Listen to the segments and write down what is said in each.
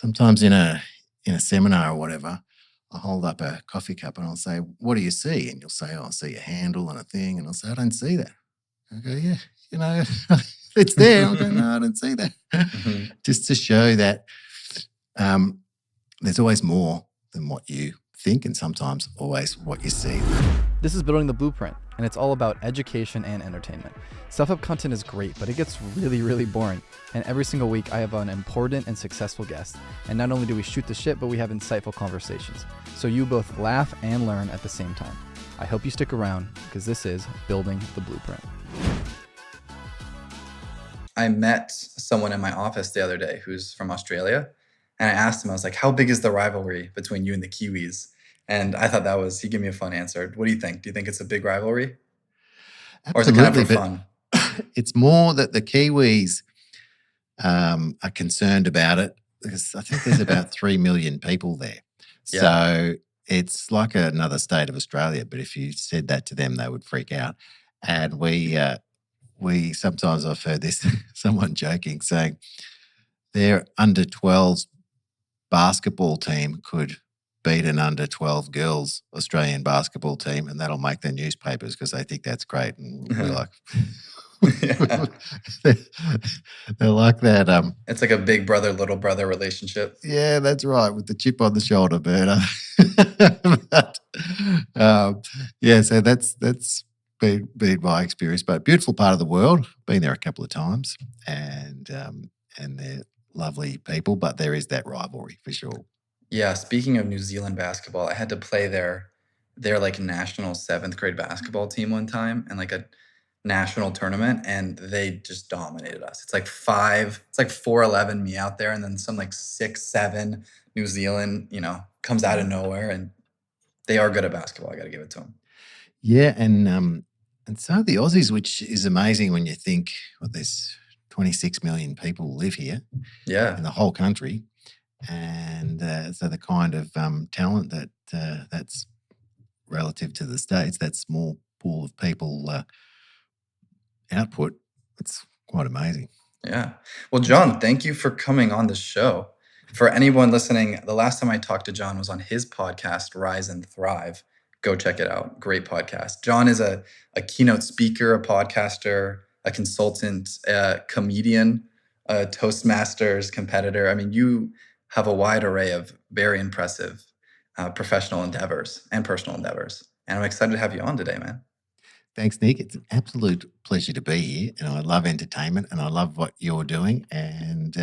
sometimes in a seminar or whatever, I hold up a coffee cup and I'll say, "What do you see?" And you'll say, "Oh, I see a handle and a thing." And I'll say, "I don't see that." I go, "Yeah, you know, it's there." I'll go, "No, I don't see that." Mhm. Just to show that um, there's always more than what you think, and sometimes always what you see. This is Building the Blueprint, and it's all about education and entertainment. Self-help content is great, but it gets really, really boring. And every single week, I have an important and successful guest. And not only do we shoot the shit, but we have insightful conversations. So you both laugh and learn at the same time. I hope you stick around, because this is Building the Blueprint. I met someone in my office the other day who's from Australia. And I asked him, I was like, how big is the rivalry between you and the Kiwis? And I thought he gave me a fun answer. What do you think? Do you think it's a big rivalry? Or is it kind of Absolutely, for but fun? it's more that the Kiwis are concerned about it because I think there's about 3 million people there. Yeah. So it's like another state of Australia. But if you said that to them, they would freak out. And we sometimes I've heard this someone joking saying their under 12s basketball team could beat an under 12 girls Australian basketball team, and that'll make the newspapers because they think that's great. And we're like, Yeah. they're like that. It's like a big brother, little brother relationship. Yeah, that's right, with the chip on the shoulder, Berta. But, yeah, so that's been my experience. But beautiful part of the world. Been there a couple of times, and they're lovely people. But there is that rivalry for sure. Yeah, speaking of New Zealand basketball, I had to play their like national seventh grade basketball team one time and like a national tournament, and they just dominated us. It's like 4'11" me out there, and then some like 6'7" New Zealand, comes out of nowhere, and they are good at basketball. I got to give it to them. Yeah, and so are the Aussies, which is amazing when you think, well, there's 26 million people live here Yeah. in the whole country, and so the kind of talent that's relative to the States, that small pool of people output, it's quite amazing. Yeah. Well, John, thank you for coming on the show. For anyone listening, the last time I talked to John was on his podcast, Rise and Thrive. Go check it out. Great podcast. John is a keynote speaker, a podcaster, a consultant, a comedian, a Toastmasters competitor. I mean, you have a wide array of very impressive professional endeavors and personal endeavors. And I'm excited to have you on today, man. Thanks, Nick. It's an absolute pleasure to be here, and I love entertainment, and I love what you're doing, and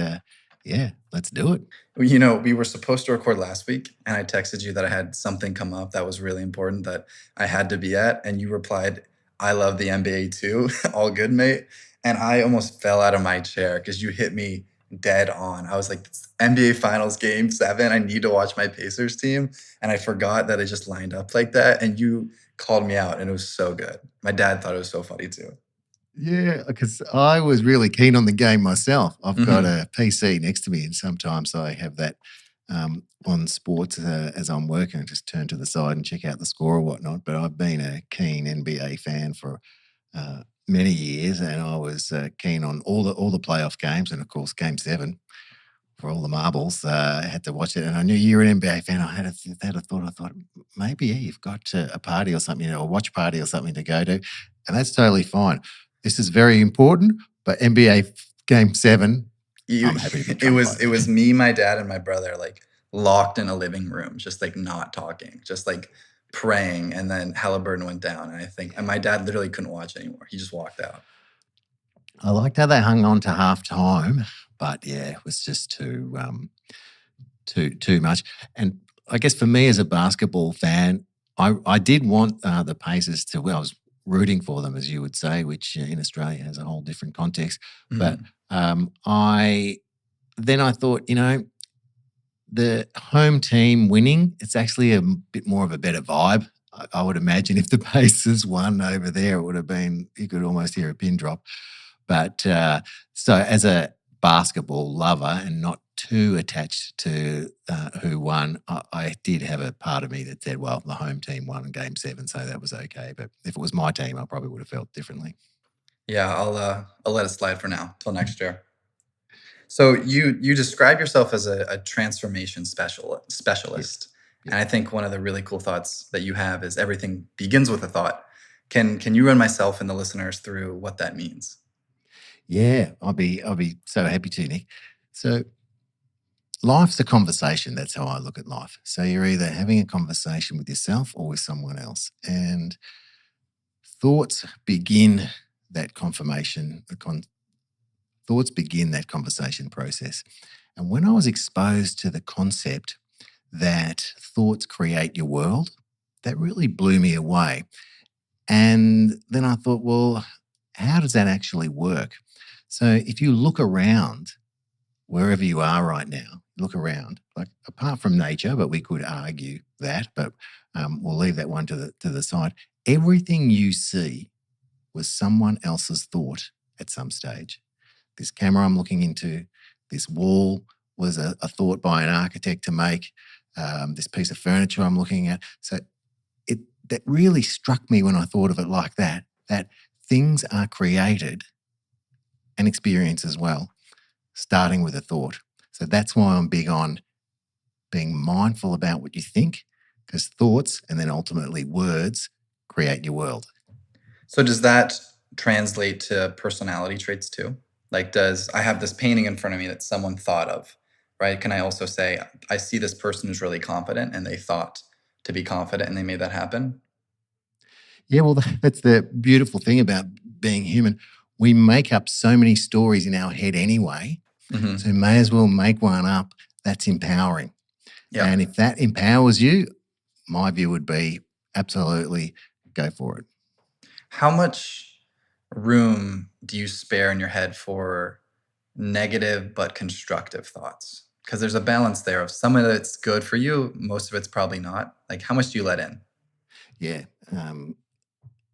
yeah, let's do it. We were supposed to record last week, and I texted you that I had something come up that was really important that I had to be at, and you replied, "I love the NBA too." All good, mate. And I almost fell out of my chair because you hit me dead on. I was like, "It's NBA Finals Game 7. I need to watch my Pacers team." And I forgot that it just lined up like that, and you called me out, and it was so good. My dad thought it was so funny too. Yeah, because I was really keen on the game myself. I've got Mhm. a PC next to me, and sometimes I have that on sports as I'm working. I just turn to the side and check out the score or whatnot. But I've been a keen NBA fan for many years, and I was keen on all the playoff games, and of course, Game 7 for all the marbles. I had to watch it, and I knew you were an NBA fan. I had a thought. I thought maybe you've got a party or something, a watch party or something to go to, and that's totally fine. This is very important, but NBA Game 7, I'm happy to be It was me, my dad, and my brother like locked in a living room, just like not talking, just like praying. And then Halliburton went down, and my dad literally couldn't watch anymore. He just walked out. I liked how they hung on to half time, but yeah, it was just too much. And I guess for me as a basketball fan, I did want the Pacers to. Well, I was rooting for them, as you would say, which in Australia has a whole different context. But I thought, the home team winning, it's actually a bit more of a better vibe. I would imagine if the Pacers won over there, it would have been, you could almost hear a pin drop. But so as a basketball lover and not too attached to who won, I did have a part of me that said, well, the home team won in Game 7, so that was okay. But if it was my team, I probably would have felt differently. Yeah, I'll let it slide for now till next year. So you describe yourself as a transformation specialist. Yeah. And I think one of the really cool thoughts that you have is everything begins with a thought. Can you run myself and the listeners through what that means? Yeah, I'll be so happy to, Nick. So life's a conversation. That's how I look at life. So you're either having a conversation with yourself or with someone else. And thoughts begin that confirmation, thoughts begin that conversation process. And when I was exposed to the concept that thoughts create your world, that really blew me away. And then I thought, well, how does that actually work? So if you look around, wherever you are right now, look around, like apart from nature, but we could argue that, but we'll leave that one to the side. Everything you see was someone else's thought at some stage. This camera I'm looking into, this wall was a thought by an architect to make, this piece of furniture I'm looking at. So that really struck me when I thought of it like that things are created and experienced as well, starting with a thought. So that's why I'm big on being mindful about what you think, because thoughts and then ultimately words create your world. So does that translate to personality traits too? Like I have this painting in front of me that someone thought of, right? Can I also say, I see this person who's really confident and they thought to be confident and they made that happen? Yeah, well, that's the beautiful thing about being human. We make up so many stories in our head anyway, Mm-hmm. so may as well make one up that's empowering. Yeah. And if that empowers you, my view would be absolutely go for it. How much room do you spare in your head for negative but constructive thoughts? Because there's a balance there of some of it's good for you, most of it's probably not. Like, how much do you let in? Yeah,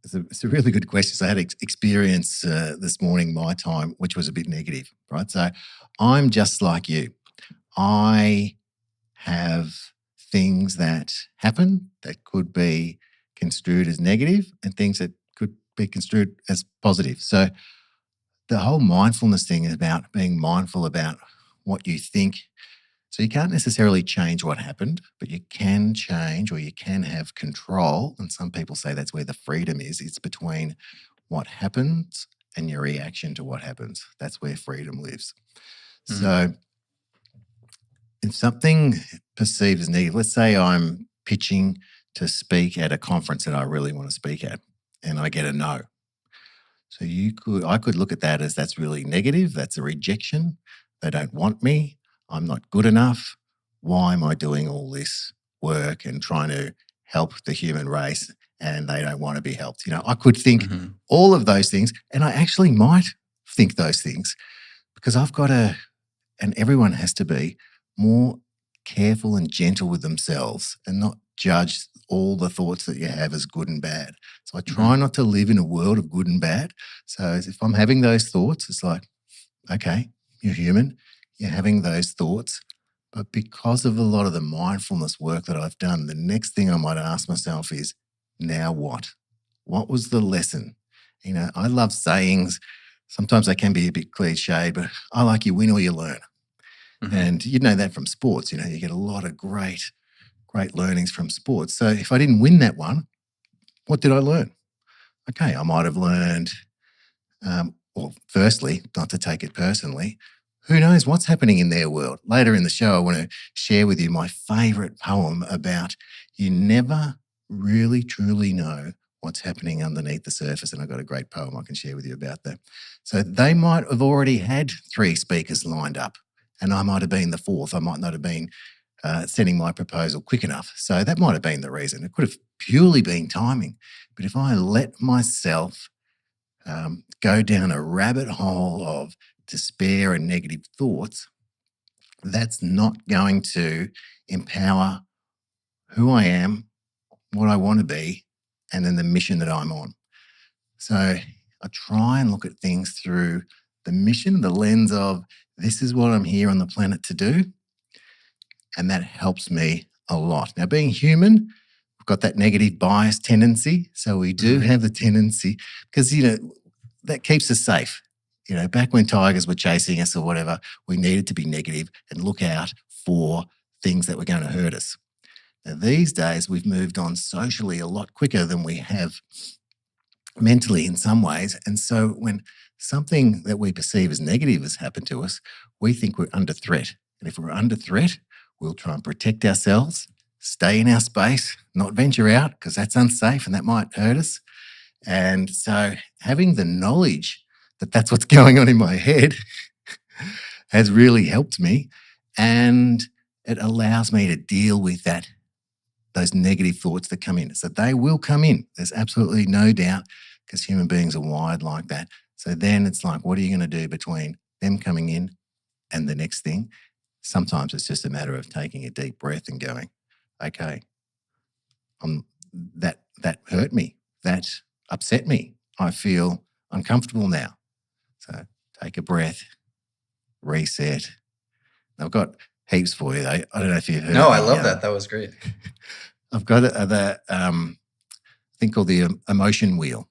it's a really good question. So I had experience this morning, my time, which was a bit negative, right? So I'm just like you. I have things that happen that could be construed as negative and things that could be construed as positive. So the whole mindfulness thing is about being mindful about what you think. So you can't necessarily change what happened, but you can change or you can have control. And some people say that's where the freedom is. It's between what happens and your reaction to what happens. That's where freedom lives. Mhm. So if something perceived as negative, let's say I'm pitching to speak at a conference that I really want to speak at and I get a no. So I could look at that as that's really negative. That's a rejection. They don't want me. I'm not good enough. Why am I doing all this work and trying to help the human race and they don't want to be helped? I could think Mhm. all of those things and I actually might think those things because and everyone has to be more careful and gentle with themselves and not judge all the thoughts that you have as good and bad. So I try not to live in a world of good and bad. So if I'm having those thoughts, it's like, okay, you're human, you're having those thoughts. But because of a lot of the mindfulness work that I've done, the next thing I might ask myself is, now what? What was the lesson? I love sayings. Sometimes they can be a bit cliche, but I like you win or you learn. Mhm. And you know that from sports, you get a lot of great learnings from sports. So if I didn't win that one, what did I learn? Okay, I might have learned, well, firstly, not to take it personally, who knows what's happening in their world. Later in the show, I want to share with you my favourite poem about you never really truly know what's happening underneath the surface. And I've got a great poem I can share with you about that. So they might have already had 3 speakers lined up and I might have been the 4th. I might not have been sending my proposal quick enough. So that might have been the reason. It could have purely been timing. But if I let myself go down a rabbit hole of despair and negative thoughts, that's not going to empower who I am, what I want to be, and then the mission that I'm on. So I try and look at things through the mission, the lens of this is what I'm here on the planet to do. And that helps me a lot. Now, being human, we've got that negative bias tendency. So we do have the tendency, because, that keeps us safe. back when tigers were chasing us or whatever, we needed to be negative and look out for things that were going to hurt us. Now, these days, we've moved on socially a lot quicker than we have mentally in some ways. And so when something that we perceive as negative has happened to us, we think we're under threat. And if we're under threat, we'll try and protect ourselves, stay in our space, not venture out because that's unsafe and that might hurt us. And so having the knowledge that that's what's going on in my head has really helped me. And it allows me to deal with those negative thoughts that come in. So they will come in. There's absolutely no doubt because human beings are wired like that. So then it's like, what are you going to do between them coming in and the next thing? Sometimes it's just a matter of taking a deep breath and going, okay, that hurt me. That upset me. I feel uncomfortable now. So take a breath, reset. I've got heaps for you. I don't know if you've heard. No, I love that. That was great. I've got the thing called the emotion wheel.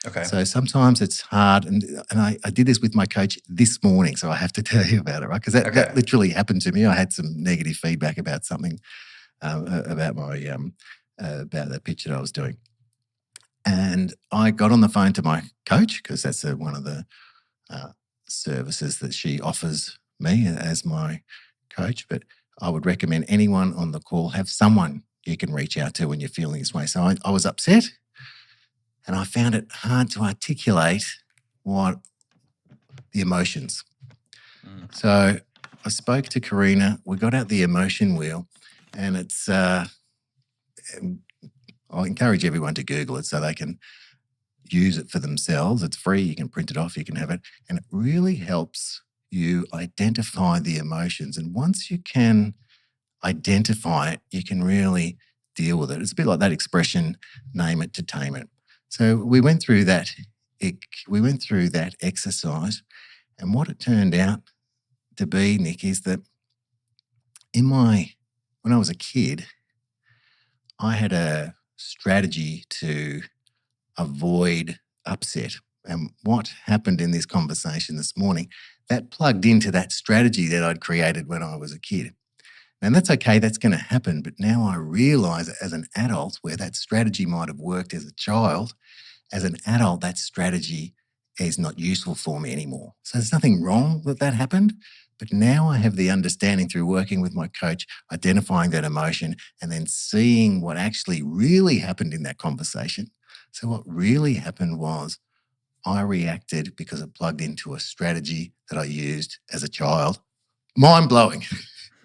Okay. So sometimes it's hard, and I did this with my coach this morning, so I have to tell you about it, right? Because that literally happened to me. I had some negative feedback about something, about my about that pitch that I was doing, and I got on the phone to my coach because that's one of the services that she offers me as my coach. But I would recommend anyone on the call have someone you can reach out to when you're feeling this way. So I was upset and I found it hard to articulate what the emotions. So I spoke to Karina, we got out the emotion wheel, and it's, I'll encourage everyone to Google it so they can use it for themselves. It's free, you can print it off, you can have it, and it really helps you identify the emotions. And once you can identify it, you can really deal with it. It's a bit like that expression, name it to tame it. So we went through that. We went through that exercise, and what it turned out to be, Nick, is that when I was a kid, I had a strategy to avoid upset. And what happened in this conversation this morning, that plugged into that strategy that I'd created when I was a kid. And that's okay, that's going to happen. But now I realize as an adult where that strategy might have worked as a child, as an adult, that strategy is not useful for me anymore. So there's nothing wrong that happened. But now I have the understanding through working with my coach, identifying that emotion and then seeing what actually really happened in that conversation. So what really happened was I reacted because it plugged into a strategy that I used as a child. Mind-blowing.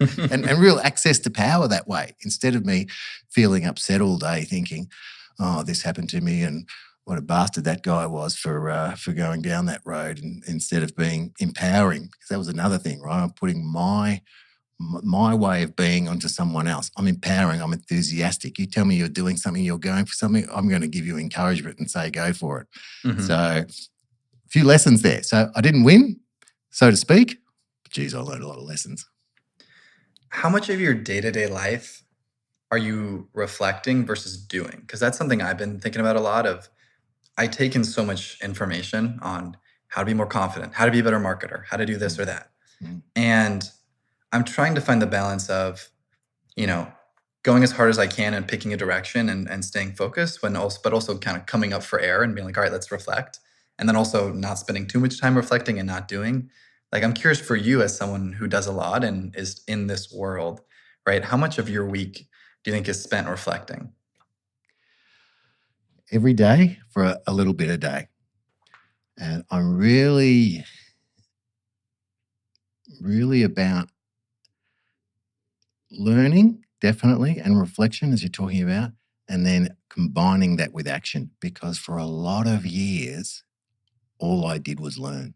and real access to power that way, instead of me feeling upset all day thinking, oh, this happened to me and what a bastard that guy was for going down that road, and instead of being empowering, because that was another thing, right? I'm putting my way of being onto someone else. I'm empowering, I'm enthusiastic. You tell me you're doing something, you're going for something, I'm going to give you encouragement and say, go for it. Mm-hmm. So a few lessons there. So I didn't win, so to speak, but geez, I learned a lot of lessons. How much of your day-to-day life are you reflecting versus doing? Because that's something I've been thinking about a lot of. I take in so much information on how to be more confident, how to be a better marketer, how to do this or that. Mm-hmm. And I'm trying to find the balance of, going as hard as I can and picking a direction and staying focused, but also kind of coming up for air and being like, all right, let's reflect. And then also not spending too much time reflecting and not doing. Like, I'm curious for you as someone who does a lot and is in this world, right? How much of your week do you think is spent reflecting? Every day for a little bit a day. And I'm really, really about learning, definitely, and reflection, as you're talking about, and then combining that with action. Because for a lot of years, all I did was learn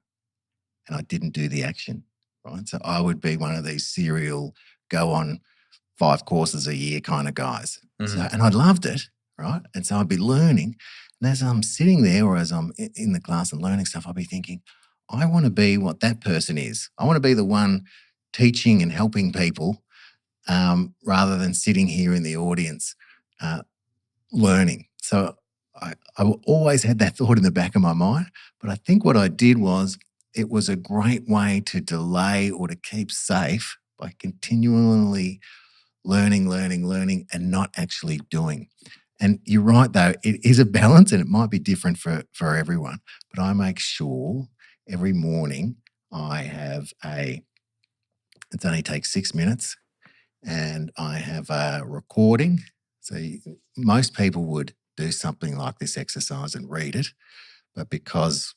and I didn't do the action, right? So I would be one of these serial go on 5 courses a year kind of guys. Mm-hmm. And I loved it, right? And so I'd be learning. And as I'm sitting there or as I'm in the class and learning stuff, I'll be thinking, I want to be what that person is. I want to be the one teaching and helping people rather than sitting here in the audience learning. So I always had that thought in the back of my mind. But I think what I did was it was a great way to delay or to keep safe by continually learning, and not actually doing. And you're right, though, it is a balance and it might be different for everyone. But I make sure every morning I have it only takes 6 minutes, and I have a recording. So most people would do something like this exercise and read it. But because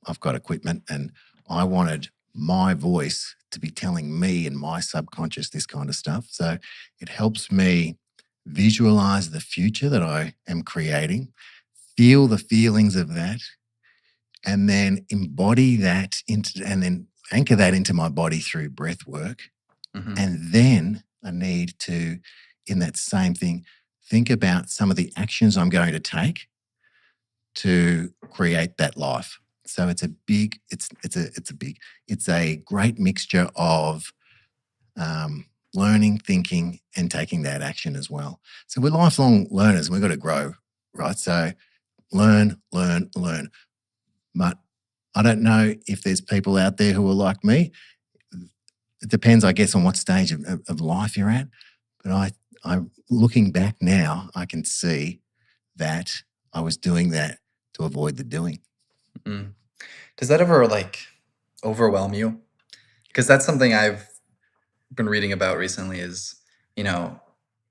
I've got equipment and I wanted my voice to be telling me and my subconscious this kind of stuff. So it helps me visualize the future that I am creating, feel the feelings of that, and then embody that and then anchor that into my body through breath work. Mhm. And then I need to, in that same thing, think about some of the actions I'm going to take to create that life. So it's a great mixture of learning, thinking, and taking that action as well. So we're lifelong learners. We've got to grow, right? So learn. But I don't know if there's people out there who are like me. It depends, I guess, on what stage of life you're at. But I'm looking back now, I can see that I was doing that to avoid the doing. Mm. Does that ever like overwhelm you? Because that's something I've been reading about recently is, you know,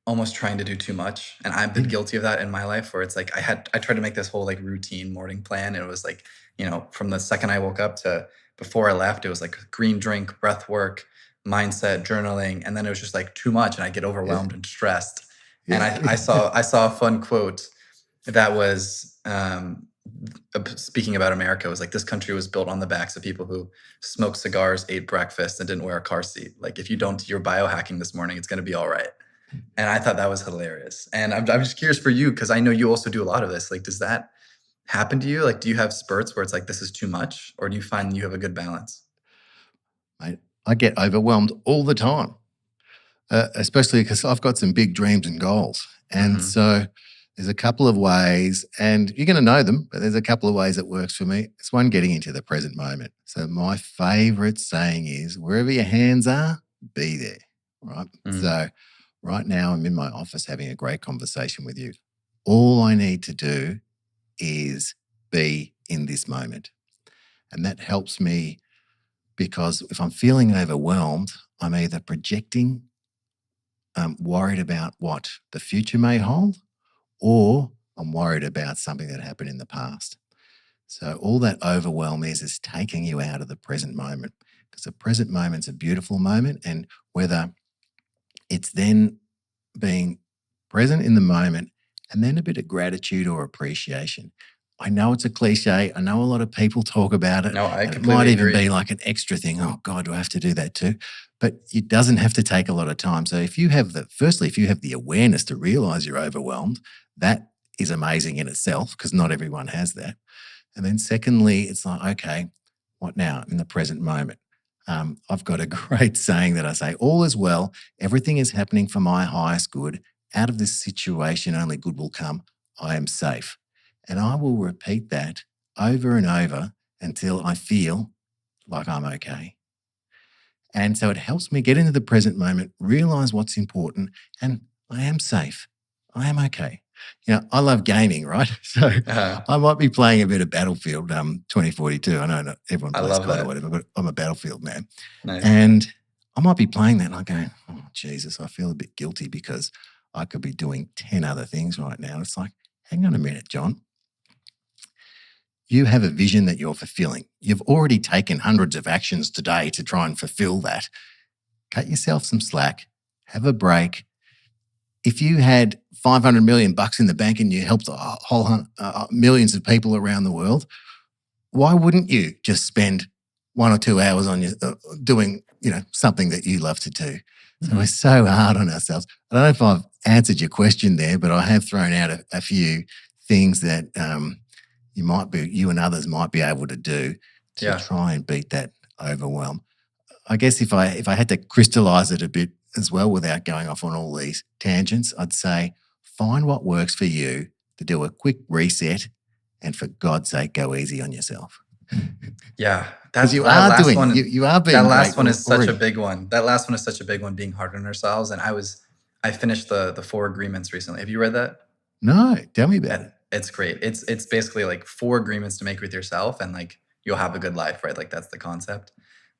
almost trying to do too much. And I've been guilty of that in my life where it's like I tried to make this whole like routine morning plan. And it was like, from the second I woke up to before I left, it was like green drink, breath work, mindset, journaling. And then it was just like too much and I get overwhelmed and stressed. And I saw a fun quote that was speaking about America. It was like, this country was built on the backs of people who smoked cigars, ate breakfast, and didn't wear a car seat. Like, if you don't do your biohacking this morning, it's going to be all right. And I thought that was hilarious. And I'm just curious for you, because I know you also do a lot of this. Like, does that happen to you? Like, do you have spurts where it's like, this is too much? Or do you find you have a good balance? I get overwhelmed all the time, especially because I've got some big dreams and goals. And so there's a couple of ways, and you're going to know them, but there's a couple of ways it works for me. It's one, getting into the present moment. So my favorite saying is, wherever your hands are, be there, right? So right now I'm in my office having a great conversation with you. All I need to do is be in this moment. And that helps me, because if I'm feeling overwhelmed, I'm either projecting, worried about what the future may hold, or I'm worried about something that happened in the past. So all that overwhelm is taking you out of the present moment, because the present moment's a beautiful moment. And whether it's then being present in the moment and then a bit of gratitude or appreciation. I know it's a cliche. I know a lot of people talk about it. No, I and it completely might even agree. be like an extra thing. Oh God, do I have to do that too? But it doesn't have to take a lot of time. So if you have the awareness to realize you're overwhelmed, that is amazing in itself, because not everyone has that. And then secondly, it's like, okay, what now in the present moment? I've got a great saying that I say, all is well, everything is happening for my highest good. Out of this situation, only good will come. I am safe. And I will repeat that over and over until I feel like I'm okay. And so it helps me get into the present moment, realize what's important, and I am safe. I am okay. I love gaming, right? So I might be playing a bit of Battlefield 2042. I know not everyone I plays love COD or that. whatever, but I'm a Battlefield man. Nice. And I might be playing that and I go, oh, Jesus, I feel a bit guilty because I could be doing 10 other things right now. It's like, hang on a minute, John. You have a vision that you're fulfilling. You've already taken hundreds of actions today to try and fulfill that. Cut yourself some slack, have a break. If you had $500 million in the bank and you helped millions of people around the world, why wouldn't you just spend 1 or 2 hours on your doing something that you love to do? So we're so hard on ourselves. I don't know if I've answered your question there, but I have thrown out a few things that you and others might be able to do to try and beat that overwhelm. I guess if I had to crystallize it a bit as well without going off on all these tangents, I'd say find what works for you to do a quick reset, and for God's sake, go easy on yourself. Yeah, Because that you that are last doing, one. you are That being great last one is such a already. big one. That last one is such a big one. Being hard on ourselves, and I finished the Four Agreements recently. Have you read that? No, tell me about it. It's great. It's basically like 4 agreements to make with yourself, and like you'll have a good life, right? Like that's the concept.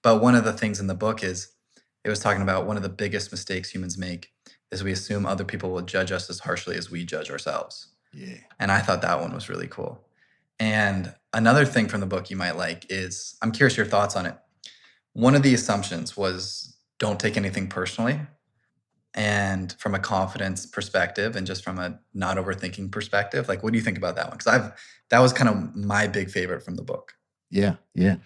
But one of the things in the book is it was talking about one of the biggest mistakes humans make is we assume other people will judge us as harshly as we judge ourselves. Yeah. And I thought that one was really cool. And another thing from the book you might like is I'm curious your thoughts on it. One of the assumptions was don't take anything personally. And from a confidence perspective and just from a not overthinking perspective, like what do you think about that one? Because that was kind of my big favorite from the book. Yeah. Yeah.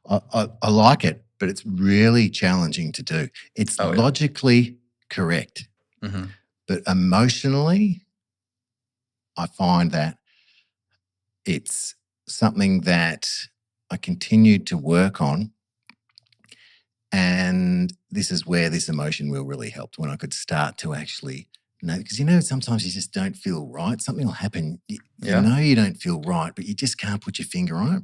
I like it, but it's really challenging to do. It's Oh yeah. logically correct, Mm-hmm. but emotionally, I find that it's something that I continued to work on. And this is where this emotion will really help when I could start to actually know. Because, sometimes you just don't feel right. Something will happen. You Yeah. know you don't feel right, but you just can't put your finger on it.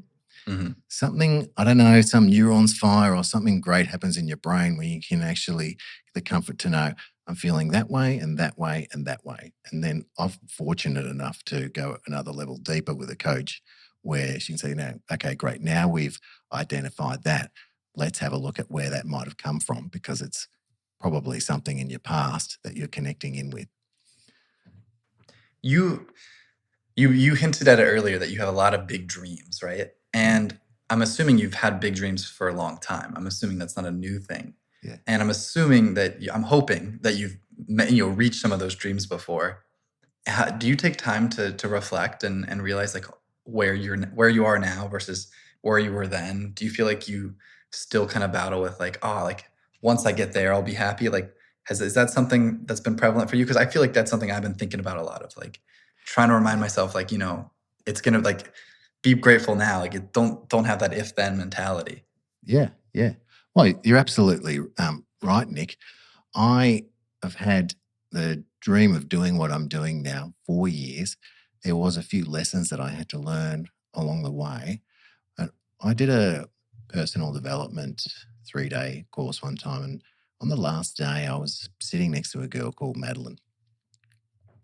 Mm-hmm. Something, I don't know, some neurons fire or something great happens in your brain where you can actually get the comfort to know I'm feeling that way and that way and that way. And then I'm fortunate enough to go another level deeper with a coach where she can say, okay, great. Now we've identified that. Let's have a look at where that might have come from because it's probably something in your past that you're connecting in with. You hinted at it earlier that you have a lot of big dreams, right? And I'm assuming you've had big dreams for a long time. I'm assuming that's not a new thing. Yeah. And I'm assuming that I'm hoping that you've reached some of those dreams before. Do you take time to reflect and realize like where you are now versus where you were then? Do you feel like you still kind of battle with like, like once I get there, I'll be happy? Like, is that something that's been prevalent for you? Because I feel like that's something I've been thinking about a lot of, like trying to remind myself, like, it's gonna like be grateful now. Like, don't have that if then mentality. Yeah, yeah. Well, you're absolutely right, Nick. I have had the dream of doing what I'm doing now for years. There was a few lessons that I had to learn along the way. I did a personal development 3-day course one time, and on the last day, I was sitting next to a girl called Madeline,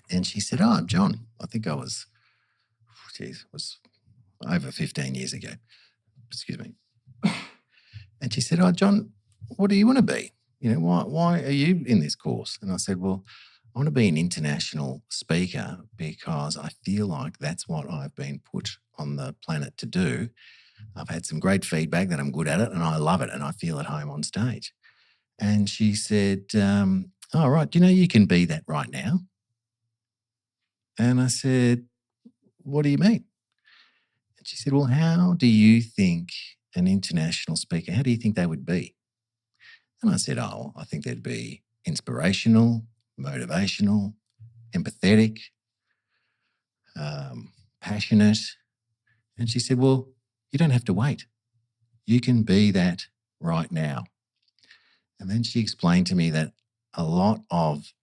and she said, "Oh, John, I think I was, it was over 15 years ago. Excuse me." And she said, "Oh, John, what do you want to be? Why are you in this course?" And I said, "Well, I want to be an international speaker because I feel like that's what I've been put on the planet to do. I've had some great feedback that I'm good at it and I love it and I feel at home on stage." And she said, "Oh, right, do you know you can be that right now?" And I said, "What do you mean?" And she said, "Well, how do you think an international speaker, how do you think they would be?" And I said, "Oh, I think they'd be inspirational, motivational, empathetic, passionate." And she said, "Well, you don't have to wait. You can be that right now." And then she explained to me that a lot of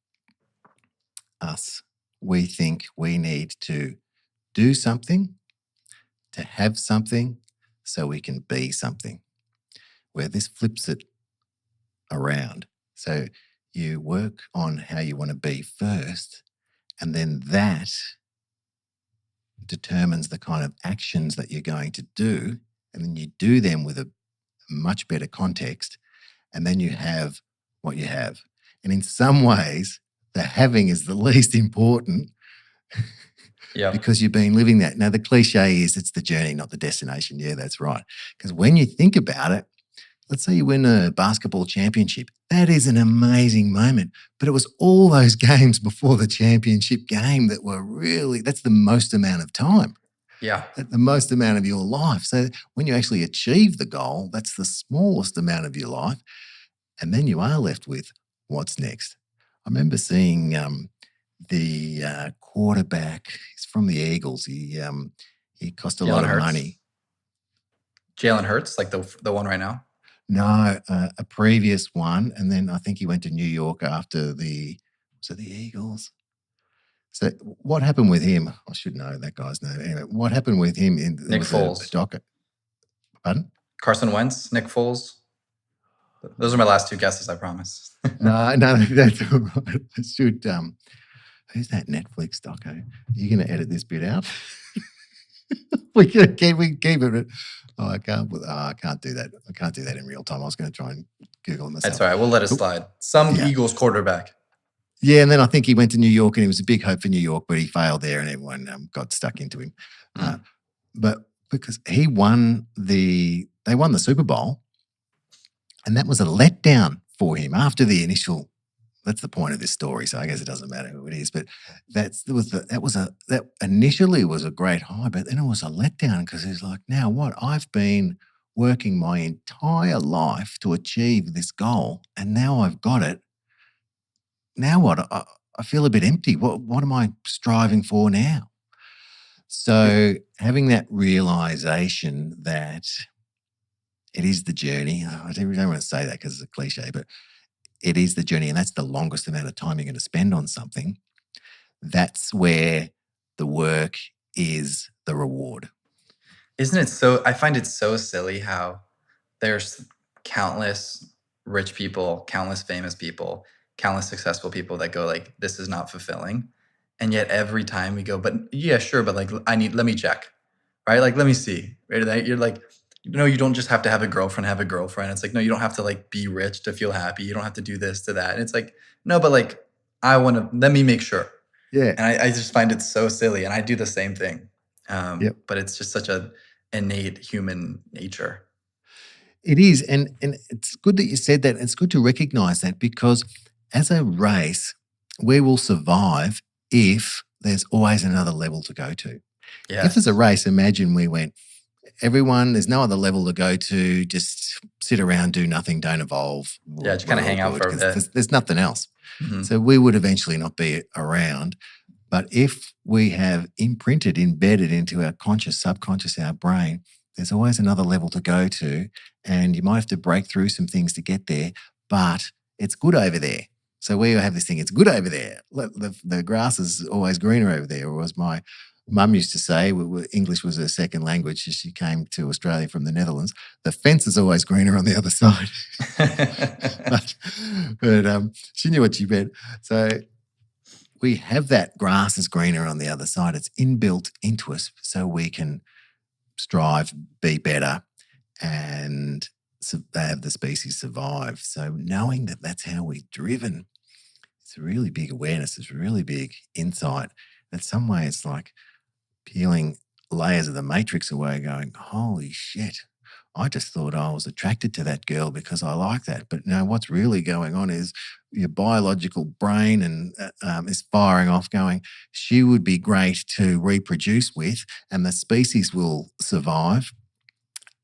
us, we think we need to do something, to have something, so we can be something, where this flips it around. So you work on how you want to be first, and then that determines the kind of actions that you're going to do. And then you do them with a much better context. And then you have what you have. And in some ways, the having is the least important because you've been living that. Now, the cliche is it's the journey, not the destination. Yeah, that's right. Because when you think about it, let's say you win a basketball championship. That is an amazing moment. But it was all those games before the championship game that were really, that's the most amount of time. Yeah. The most amount of your life. So when you actually achieve the goal, that's the smallest amount of your life. And then you are left with what's next. I remember seeing the quarterback, he's from the Eagles. He cost a lot of money. Jalen Hurts, like the one right now? No, a previous one. And then I think he went to New York after was it the Eagles? So what happened with him? I should know that guy's name. Anyway, what happened with him? Nick Foles. Pardon? Carson Wentz, Nick Foles. Those are my last two guesses, I promise. No, that's all right. I should. Who's that Netflix doco? Are you going to edit this bit out? we can keep it. Oh, I can't do that. I can't do that in real time. I was going to try and Google it myself. That's all right. We'll let it slide. Some Eagles quarterback. Yeah, and then I think he went to New York, and he was a big hope for New York, but he failed there, and everyone got stuck into him. But because they won the Super Bowl, and that was a letdown for him after the initial. That's the point of this story, so I guess it doesn't matter who it is. But that initially was a great high, but then it was a letdown because he's like, now what? I've been working my entire life to achieve this goal, and now I've got it. Now what? I feel a bit empty. What am I striving for now? So having that realization that it is the journey. I don't want to say that because it's a cliche, but it is the journey, and that's the longest amount of time you're going to spend on something. That's where the work is the reward. Isn't it so? I find it so silly how there's countless rich people, countless famous people, countless successful people that go like, this is not fulfilling. And yet every time we go, but yeah, sure. But like, let me check, right? Like, let me see, right? You're like, no, you don't just have to have a girlfriend. It's like, no, you don't have to like be rich to feel happy. You don't have to do this to that. And it's like, no, but like, let me make sure. Yeah. And I just find it so silly. And I do the same thing. But it's just such a innate human nature. It is. And it's good that you said that. It's good to recognize that, because as a race, we will survive if there's always another level to go to. Yes. If as a race, imagine we went, there's no other level to go to, just sit around, do nothing, don't evolve. Yeah, just kind of hang out for a bit. There's nothing else. Mm-hmm. So we would eventually not be around. But if we have embedded into our conscious, subconscious, our brain, there's always another level to go to, and you might have to break through some things to get there, but it's good over there. So we have this thing, it's good over there. The grass is always greener over there, or as my mum used to say, English was her second language. She came to Australia from the Netherlands. The fence is always greener on the other side. but she knew what she meant. So we have that grass is greener on the other side. It's inbuilt into us so we can strive, be better, and have the species survive. So knowing that that's how we're driven, it's a really big awareness. It's a really big insight. In some way, it's like peeling layers of the matrix away, going, holy shit, I just thought I was attracted to that girl because I like that. But no, what's really going on is your biological brain and is firing off, going, she would be great to reproduce with, and the species will survive.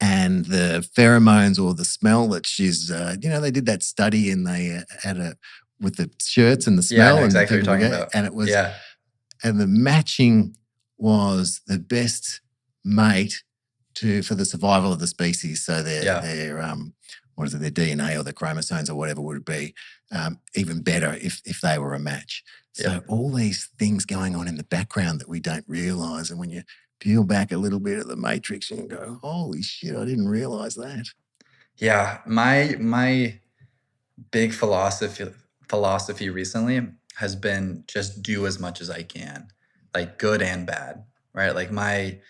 And the pheromones or the smell that she's, they did that study and they had with the shirts and the smell. Yeah, I know exactly what you're talking about. And it was, and the matching was the best mate for the survival of the species. So their their DNA or their chromosomes or whatever would be even better if they were a match. So all these things going on in the background that we don't realize, and when you peel back a little bit of the matrix and go, holy shit, I didn't realize that. Yeah, my big philosophy recently has been just do as much as I can, like good and bad, right? Like my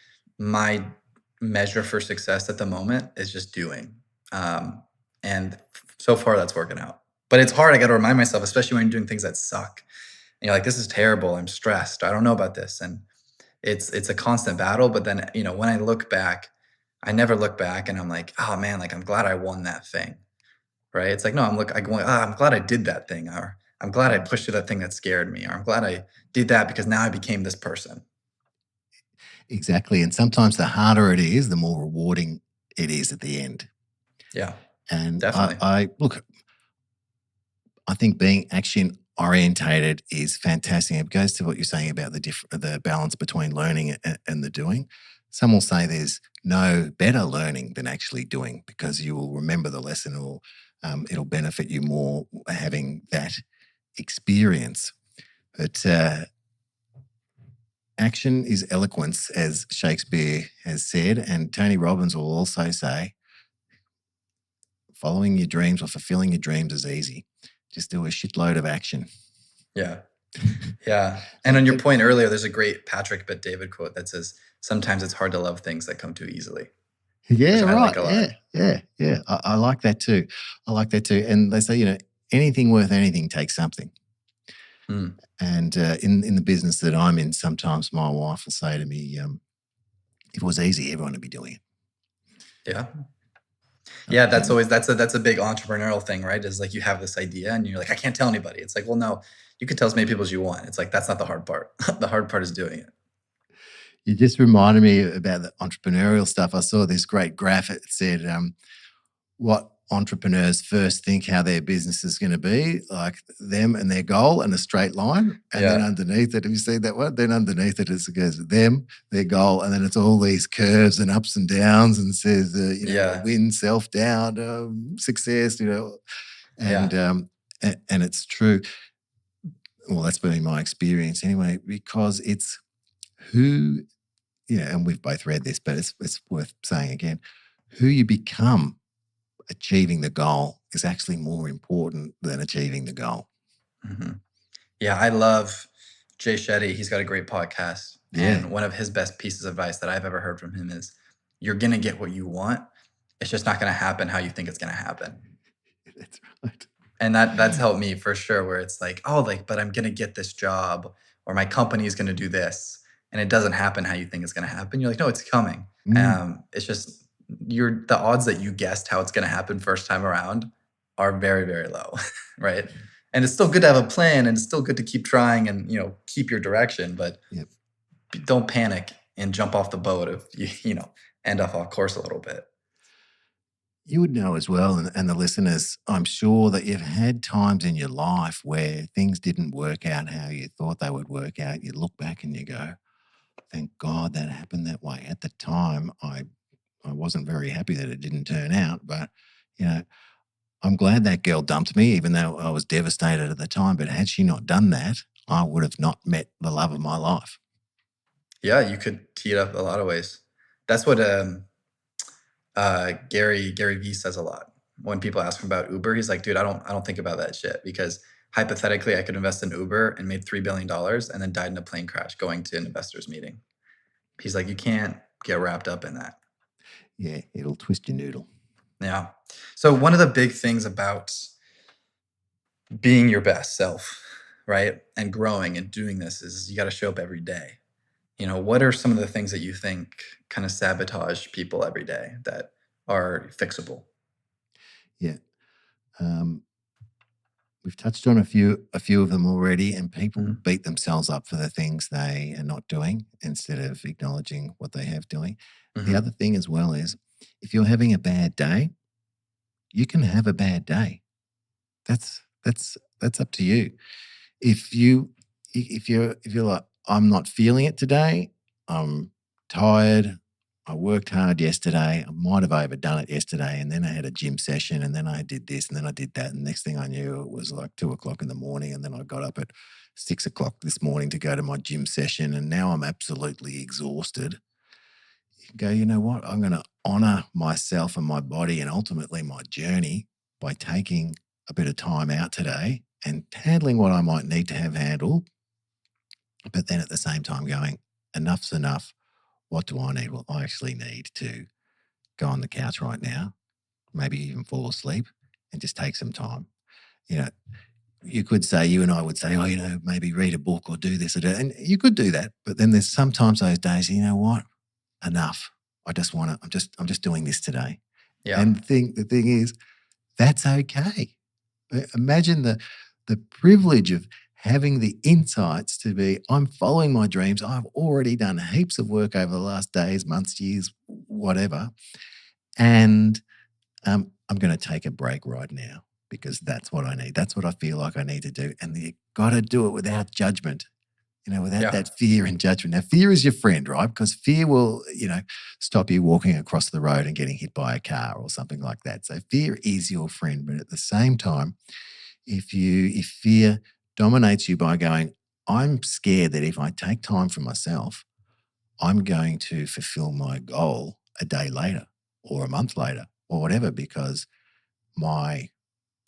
measure for success at the moment is just doing. And so far that's working out. But it's hard. I got to remind myself, especially when you're doing things that suck. And you're like, this is terrible. I'm stressed. I don't know about this. And it's a constant battle. But then, when I look back, I never look back and I'm like, oh man, like I'm glad I won that thing. Right? It's like, no, I'm glad I did that thing, or I'm glad I pushed through that thing that scared me, or I'm glad I did that because now I became this person. Exactly. And sometimes the harder it is, the more rewarding it is at the end. Yeah. And definitely. I think being action orientated is fantastic. It goes to what you're saying about the balance between learning and the doing. Some will say there's no better learning than actually doing, because you will remember the lesson, or it'll benefit you more having that experience. But action is eloquence, as Shakespeare has said, and Tony Robbins will also say, following your dreams or fulfilling your dreams is easy. Just do a shitload of action. Yeah. Yeah. And on your point earlier, there's a great Patrick but David quote that says, sometimes it's hard to love things that come too easily. Yeah, which I right. like a lot. Yeah. I like that too. And they say, anything worth anything takes something. Mm. And in the business that I'm in, sometimes my wife will say to me, if it was easy, everyone would be doing it. Yeah. Yeah, that's a big entrepreneurial thing, right? Is like you have this idea and you're like, I can't tell anybody. It's like, well, no, you can tell as many people as you want. It's like, that's not the hard part. The hard part is doing it. You just reminded me about the entrepreneurial stuff. I saw this great graph. It said what entrepreneurs first think how their business is going to be, like them and their goal, and a straight line. And then underneath it, have you seen that one? Then underneath it, it goes them, their goal, and then it's all these curves and ups and downs, and says, win, self-doubt, success, and it's true. Well, that's been my experience anyway, because it's who, and we've both read this, but it's worth saying again, who you become achieving the goal is actually more important than achieving the goal. Mm-hmm. Yeah, I love Jay Shetty. He's got a great podcast. Yeah. And one of his best pieces of advice that I've ever heard from him is, you're going to get what you want. It's just not going to happen how you think it's going to happen. That's right. And that's helped me for sure, where it's like, but I'm going to get this job, or my company is going to do this. And it doesn't happen how you think it's going to happen. You're like, no, it's coming. It's just, the odds that you guessed how it's going to happen first time around are very, very low, right? And it's still good to have a plan, and it's still good to keep trying and, keep your direction, but don't panic and jump off the boat if you end off course a little bit. You would know as well, and the listeners, I'm sure that you've had times in your life where things didn't work out how you thought they would work out. You look back and you go, thank God that happened that way. At the time, I wasn't very happy that it didn't turn out, but, I'm glad that girl dumped me, even though I was devastated at the time. But had she not done that, I would have not met the love of my life. Yeah, you could tee it up a lot of ways. That's what Gary Vee says a lot. When people ask him about Uber, he's like, dude, I don't think about that shit, because hypothetically I could invest in Uber and made $3 billion and then died in a plane crash going to an investors meeting. He's like, you can't get wrapped up in that. Yeah, it'll twist your noodle. Yeah. So one of the big things about being your best self, right, and growing and doing this is you got to show up every day. What are some of the things that you think kind of sabotage people every day that are fixable? Yeah. We've touched on a few of them already, and people beat themselves up for the things they are not doing instead of acknowledging what they have doing. The other thing as well is, if you're having a bad day, you can have a bad day. That's up to you. If you're like, I'm not feeling it today, I'm tired, I worked hard yesterday, I might have overdone it yesterday, and then I had a gym session, and then I did this, and then I did that, and the next thing I knew, it was like 2:00 in the morning, and then I got up at 6:00 this morning to go to my gym session, and now I'm absolutely exhausted. You can go, you know what? I'm going to honor myself and my body and ultimately my journey by taking a bit of time out today and handling what I might need to have handled. But then at the same time going, enough's enough. What do I need? Well, I actually need to go on the couch right now, maybe even fall asleep and just take some time. You could say, you and I would say, maybe read a book or do this or that. And you could do that. But then there's sometimes those days, you know what? Enough. I'm just doing this today. Yeah. And the thing is, that's okay. Imagine the privilege of having the insights to be, I'm following my dreams. I've already done heaps of work over the last days, months, years, whatever. And I'm going to take a break right now because that's what I need. That's what I feel like I need to do. And you've got to do it without judgment. Without that fear and judgment. Now, fear is your friend, right? Because fear will, stop you walking across the road and getting hit by a car or something like that. So fear is your friend. But at the same time, if fear dominates you by going, I'm scared that if I take time for myself, I'm going to fulfill my goal a day later or a month later or whatever, because my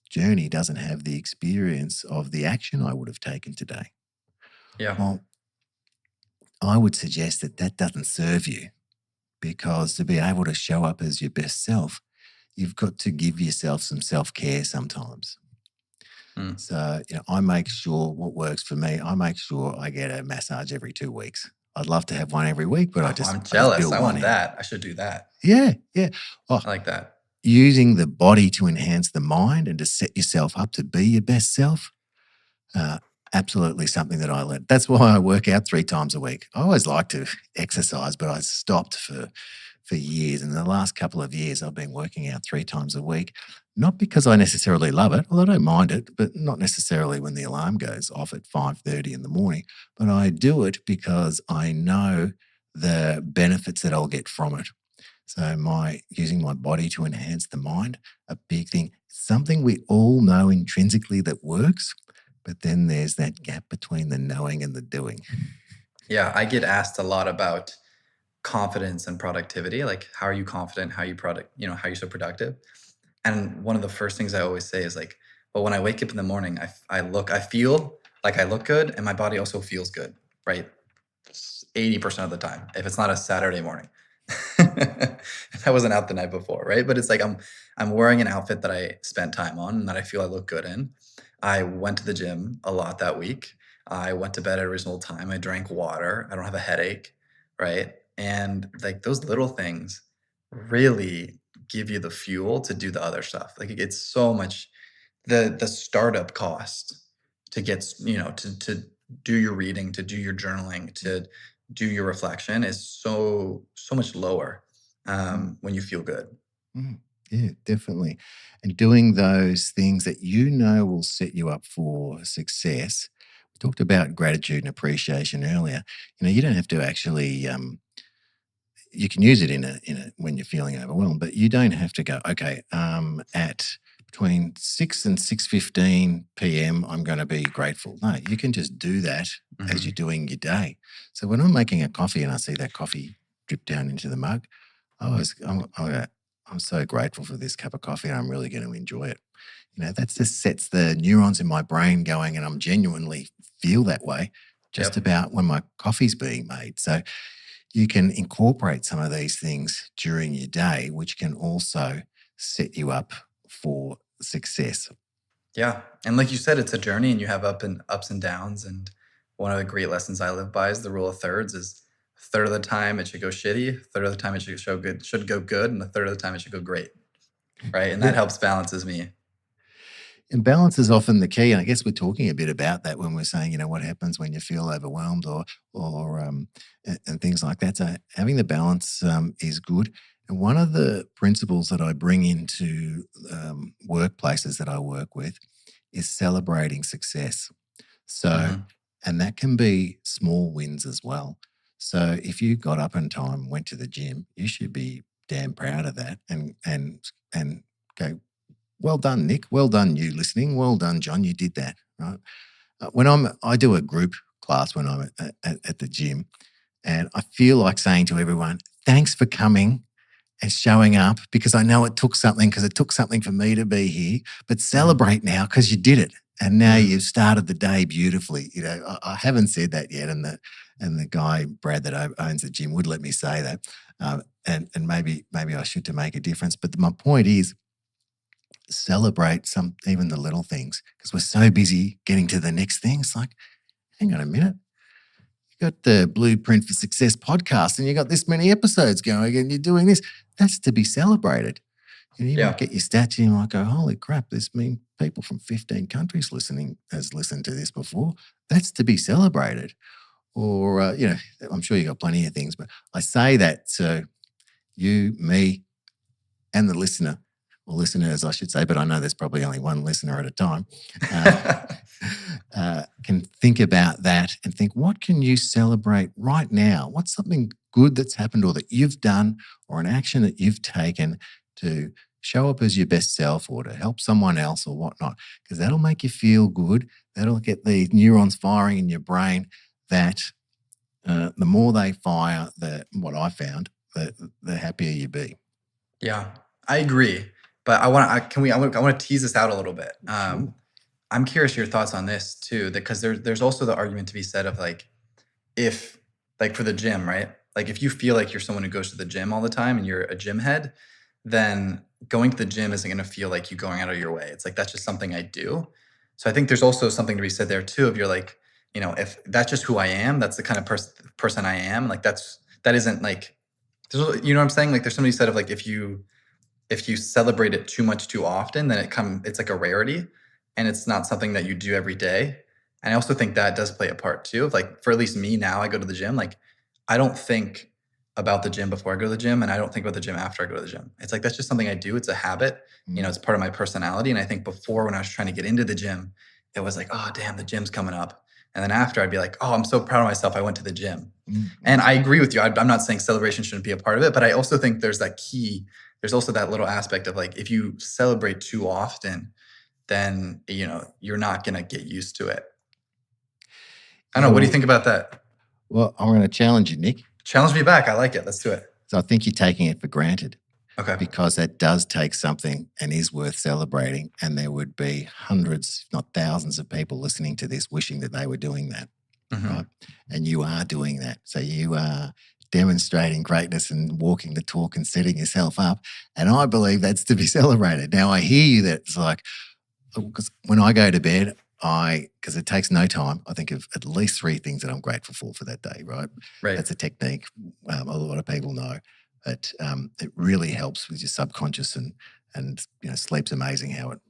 journey doesn't have the experience of the action I would have taken today. Yeah. Well, I would suggest that that doesn't serve you, because to be able to show up as your best self, you've got to give yourself some self-care sometimes. Mm. So, I make sure what works for me, I make sure I get a massage every 2 weeks. I'd love to have one every week, but Oh, I'm I just jealous. build I one want in. that. I should do that. Yeah, yeah. Oh, I like that. using the body to enhance the mind and to set yourself up to be your best self, uh, absolutely something that I learned. That's why I work out 3 times a week. I always like to exercise, but I stopped for years. And the last couple of years, I've been working out 3 times a week, not because I necessarily love it, although I don't mind it, but not necessarily when the alarm goes off at 5:30 in the morning. But I do it because I know the benefits that I'll get from it. So using my body to enhance the mind, a big thing, something we all know intrinsically that works, but then there's that gap between the knowing and the doing. Yeah, I get asked a lot about confidence and productivity. Like, how are you confident? How are you how are you so productive? And one of the first things I always say is like, well, when I wake up in the morning, I feel like I look good, and my body also feels good, right? 80% of the time, if it's not a Saturday morning. I wasn't out the night before, right? But it's like I'm wearing an outfit that I spent time on and that I feel I look good in. I went to the gym a lot that week. I went to bed at a reasonable time. I drank water. I don't have a headache, right? And like those little things really give you the fuel to do the other stuff. Like it's so much the startup cost to get to do your reading, to do your journaling, to do your reflection is so much lower when you feel good. Mm, yeah, definitely. And doing those things that will set you up for success. We talked about gratitude and appreciation earlier. You don't have to actually you can use it in a when you're feeling overwhelmed, but you don't have to go, okay, at between 6 and 6:15 p.m. I'm going to be grateful. No, you can just do that as you're Mhm. doing your day. So when I'm making a coffee and I see that coffee drip down into the mug, I'm so grateful for this cup of coffee. I'm really going to enjoy it. That just sets the neurons in my brain going, and I'm genuinely feel that way just Yep. about when my coffee's being made. So you can incorporate some of these things during your day, which can also set you up for success. Yeah. And like you said, it's a journey and you have ups and downs. And one of the great lessons I live by is the rule of thirds is a third of the time it should go shitty, a third of the time it should go good, and a third of the time it should go great. Right. And Yeah. that helps balances me. And balance is often the key. And I guess we're talking a bit about that when we're saying, what happens when you feel overwhelmed or things like that. So having the balance is good. And one of the principles that I bring into workplaces that I work with is celebrating success. So, Hmm. and that can be small wins as well. So if you got up in time, went to the gym, you should be damn proud of that and go, well done, Nick. Well done, you listening. Well done, John. You did that, right? I do a group class when I'm at the gym, and I feel like saying to everyone, thanks for coming and showing up, because I know it took something, because it took something for me to be here, but Hmm. celebrate now because you did it. And now Hmm. you've started the day beautifully. I haven't said that yet. And the guy, Brad, that owns the gym would let me say that. And maybe I should, to make a difference. But my point is, celebrate even the little things, because we're so busy getting to the next thing. It's like, hang on a minute. You got the Blueprint for Success podcast and you got this many episodes going and you're doing this. That's to be celebrated. And you might Yeah. get your stats and you might go, holy crap, this means people from 15 countries has listened to this before. That's to be celebrated. Or, I'm sure you got plenty of things, but I say that so you, me, and the listener, or listeners, I should say, but I know there's probably only one listener at a time, can think about that and think, what can you celebrate right now? What's something good that's happened or that you've done or an action that you've taken to show up as your best self or to help someone else or whatnot, because that'll make you feel good. That'll get the neurons firing in your brain that the more they fire, what I found, the happier you be. Yeah, I agree. But I want to tease this out a little bit. Sure. I'm curious your thoughts on this too, because there's also the argument to be said of like, if like for the gym, right? Like if you feel like you're someone who goes to the gym all the time and you're a gym head, then going to the gym isn't going to feel like you going out of your way. It's like, that's just something I do. So I think there's also something to be said there too, if you're like, if that's just who I am, that's the kind of person I am. Like that isn't like, you know what I'm saying? Like there's somebody said of like, if you celebrate it too much too often, then it's like a rarity and it's not something that you do every day. And I also think that does play a part too. Of like, for at least me now, I go to the gym. Like, I don't think about the gym before I go to the gym, and I don't think about the gym after I go to the gym. It's like, that's just something I do. It's a habit. It's part of my personality. And I think before, when I was trying to get into the gym, it was like, oh, damn, the gym's coming up. And then after, I'd be like, oh, I'm so proud of myself. I went to the gym. And I agree with you. I'm not saying celebration shouldn't be a part of it, but I also think there's that key. There's also that little aspect of like, if you celebrate too often, then, you're not going to get used to it. I don't know. What do you think about that? Well, I'm going to challenge you, Nick. Challenge me back. I like it. Let's do it. So I think you're taking it for granted. Okay. Because that does take something and is worth celebrating. And there would be hundreds, if not thousands of people listening to this wishing that they were doing that. Mm-hmm. Right? And you are doing that. So you are demonstrating greatness and walking the talk and setting yourself up. And I believe that's to be celebrated. Now, I hear you that it's like, because when I go to bed, because it takes no time, I think of at least 3 things that I'm grateful for that day, right? Right. That's a technique a lot of people know. But it really helps with your subconscious and sleep's amazing how it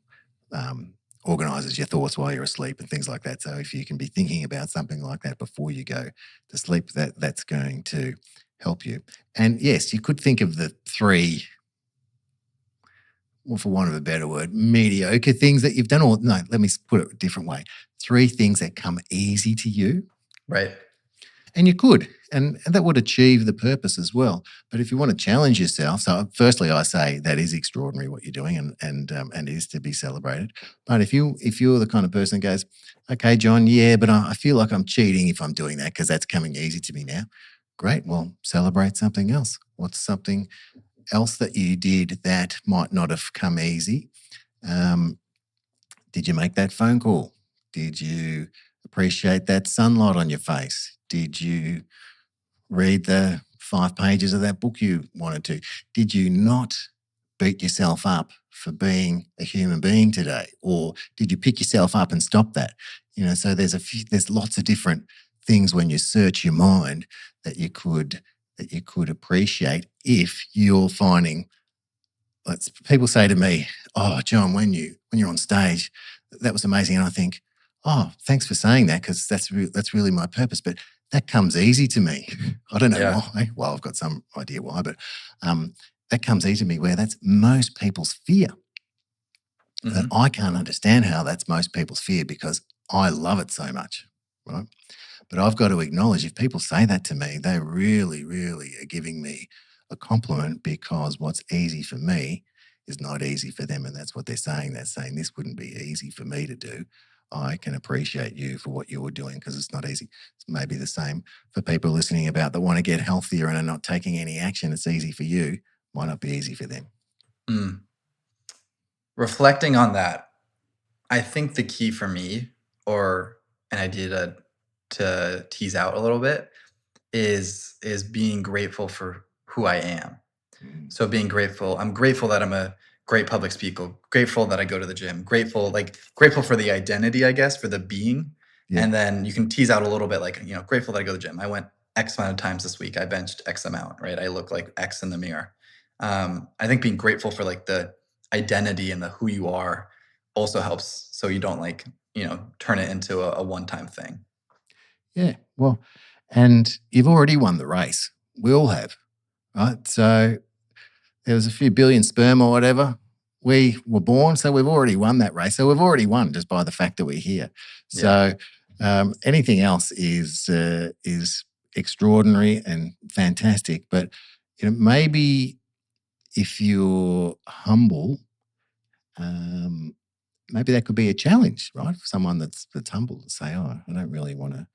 organizes your thoughts while you're asleep and things like that. So if you can be thinking about something like that before you go to sleep, that's going to help you. And yes, you could think of the 3, well, for want of a better word, mediocre things that you've done. Or no, let me put it a different way. 3 things that come easy to you. Right. And you could, and that would achieve the purpose as well. But if you want to challenge yourself, so firstly, I say that is extraordinary what you're doing, and is to be celebrated. But if you're the kind of person that goes, okay, John, yeah, but I feel like I'm cheating if I'm doing that because that's coming easy to me now. Great, well, celebrate something else. What's something else that you did that might not have come easy? Did you make that phone call? Did you appreciate that sunlight on your face? Did you read the 5 pages of that book you wanted to? Did you not beat yourself up for being a human being today? Or did you pick yourself up and stop that? So there's lots of different things when you search your mind that you could appreciate if you're finding. People say to me, "Oh, John, when you're on stage, that was amazing," and I think, "Oh, thanks for saying that because that's really my purpose." But that comes easy to me. I don't know why. Well, I've got some idea why, but that comes easy to me where that's most people's fear. Mm-hmm. And I can't understand how that's most people's fear because I love it so much, right? But I've got to acknowledge if people say that to me, they really, really are giving me a compliment because what's easy for me is not easy for them. And that's what they're saying. They're saying this wouldn't be easy for me to do. I can appreciate you for what you're doing because it's not easy. It's maybe the same for people listening about that want to get healthier and are not taking any action. It's easy for you. Might not be easy for them. Reflecting on that, I think the key for me, or an idea to tease out a little bit, is being grateful for who I am. So being grateful, I'm grateful that I'm a great public speaker, grateful that I go to the gym, grateful for the identity, I guess, for the being. Yeah. And then you can tease out a little bit like, grateful that I go to the gym. I went X amount of times this week. I benched X amount, right? I look like X in the mirror. I think being grateful for like the identity and the who you are also helps. So you don't turn it into a one-time thing. Yeah. Well, and you've already won the race. We all have, right? So there was a few billion sperm or whatever. We were born, so we've already won that race. So we've already won just by the fact that we're here. So anything else is extraordinary and fantastic. But maybe if you're humble, maybe that could be a challenge, right? For someone that's humble to say, oh, I don't really want to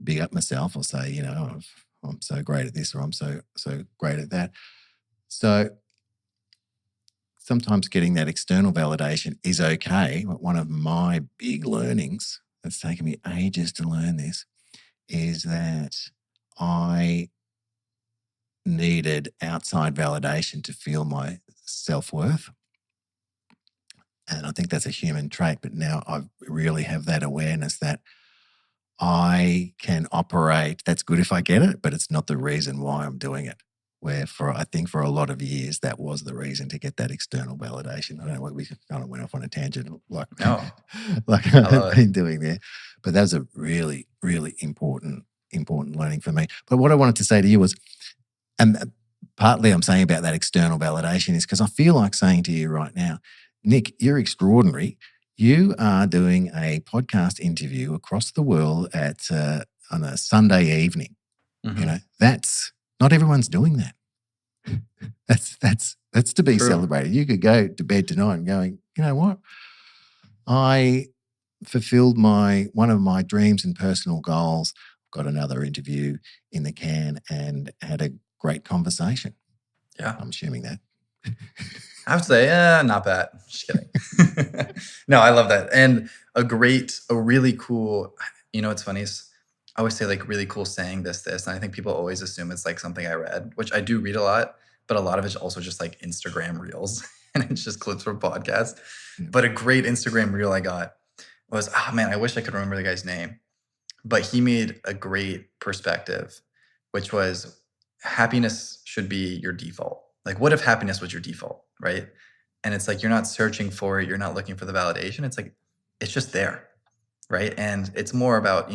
big up myself or say, I'm so great at this or I'm so great at that. So sometimes getting that external validation is okay. But one of my big learnings, that's taken me ages to learn this, is that I needed outside validation to feel my self-worth. And I think that's a human trait, but now I really have that awareness that I can operate. That's good if I get it, but it's not the reason why I'm doing it. Where I think for a lot of years, that was the reason to get that external validation. I don't know what we kind of went off on a tangent like I've been doing there, but that was a really, really important learning for me. But what I wanted to say to you was, and partly I'm saying about that external validation is because I feel like saying to you right now, Nick, you're extraordinary. You are doing a podcast interview across the world on a Sunday evening. Mm-hmm. That's not everyone's doing that. That's to be celebrated. You could go to bed tonight and going, you know what? I fulfilled one of my dreams and personal goals. Got another interview in the can and had a great conversation. Yeah. I'm assuming that. I would say, not bad. Just kidding. No, I love that. And a really cool, what's funny is I always say like really cool saying this. And I think people always assume it's like something I read, which I do read a lot, but a lot of it's also just like Instagram reels and it's just clips from podcasts. But a great Instagram reel I got was, I wish I could remember the guy's name, but he made a great perspective, which was happiness should be your default. Like, what if happiness was your default, right? And it's like, you're not searching for it. You're not looking for the validation. It's like, it's just there, right? And it's more about,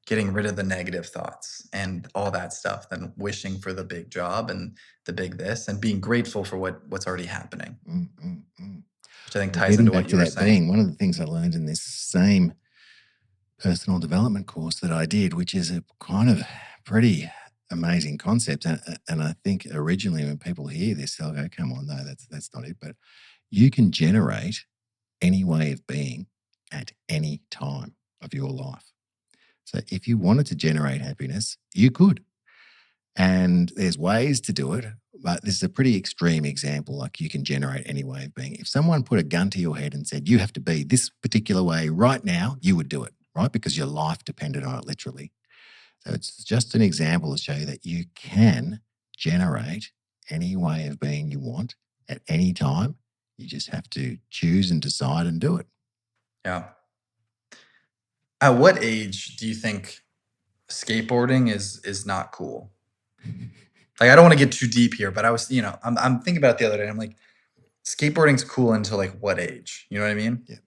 getting rid of the negative thoughts and all that stuff than wishing for the big job and the big this and being grateful for what's already happening. Which I think ties into what you were saying. One of the things I learned in this same personal development course that I did, which is a kind of pretty amazing concept. And I think originally when people hear this, they'll go, come on, no, that's not it. But you can generate any way of being at any time of your life. So if you wanted to generate happiness, you could. And there's ways to do it, but this is a pretty extreme example. Like you can generate any way of being. If someone put a gun to your head and said, you have to be this particular way right now, you would do it, right? Because your life depended on it literally. So it's just an example to show you that you can generate any way of being you want at any time. You just have to choose and decide and do it. Yeah. At what age do you think skateboarding is not cool? Like, I don't want to get too deep here, but I was, I'm thinking about it the other day. I'm like, skateboarding's cool until like what age? You know what I mean? Yeah.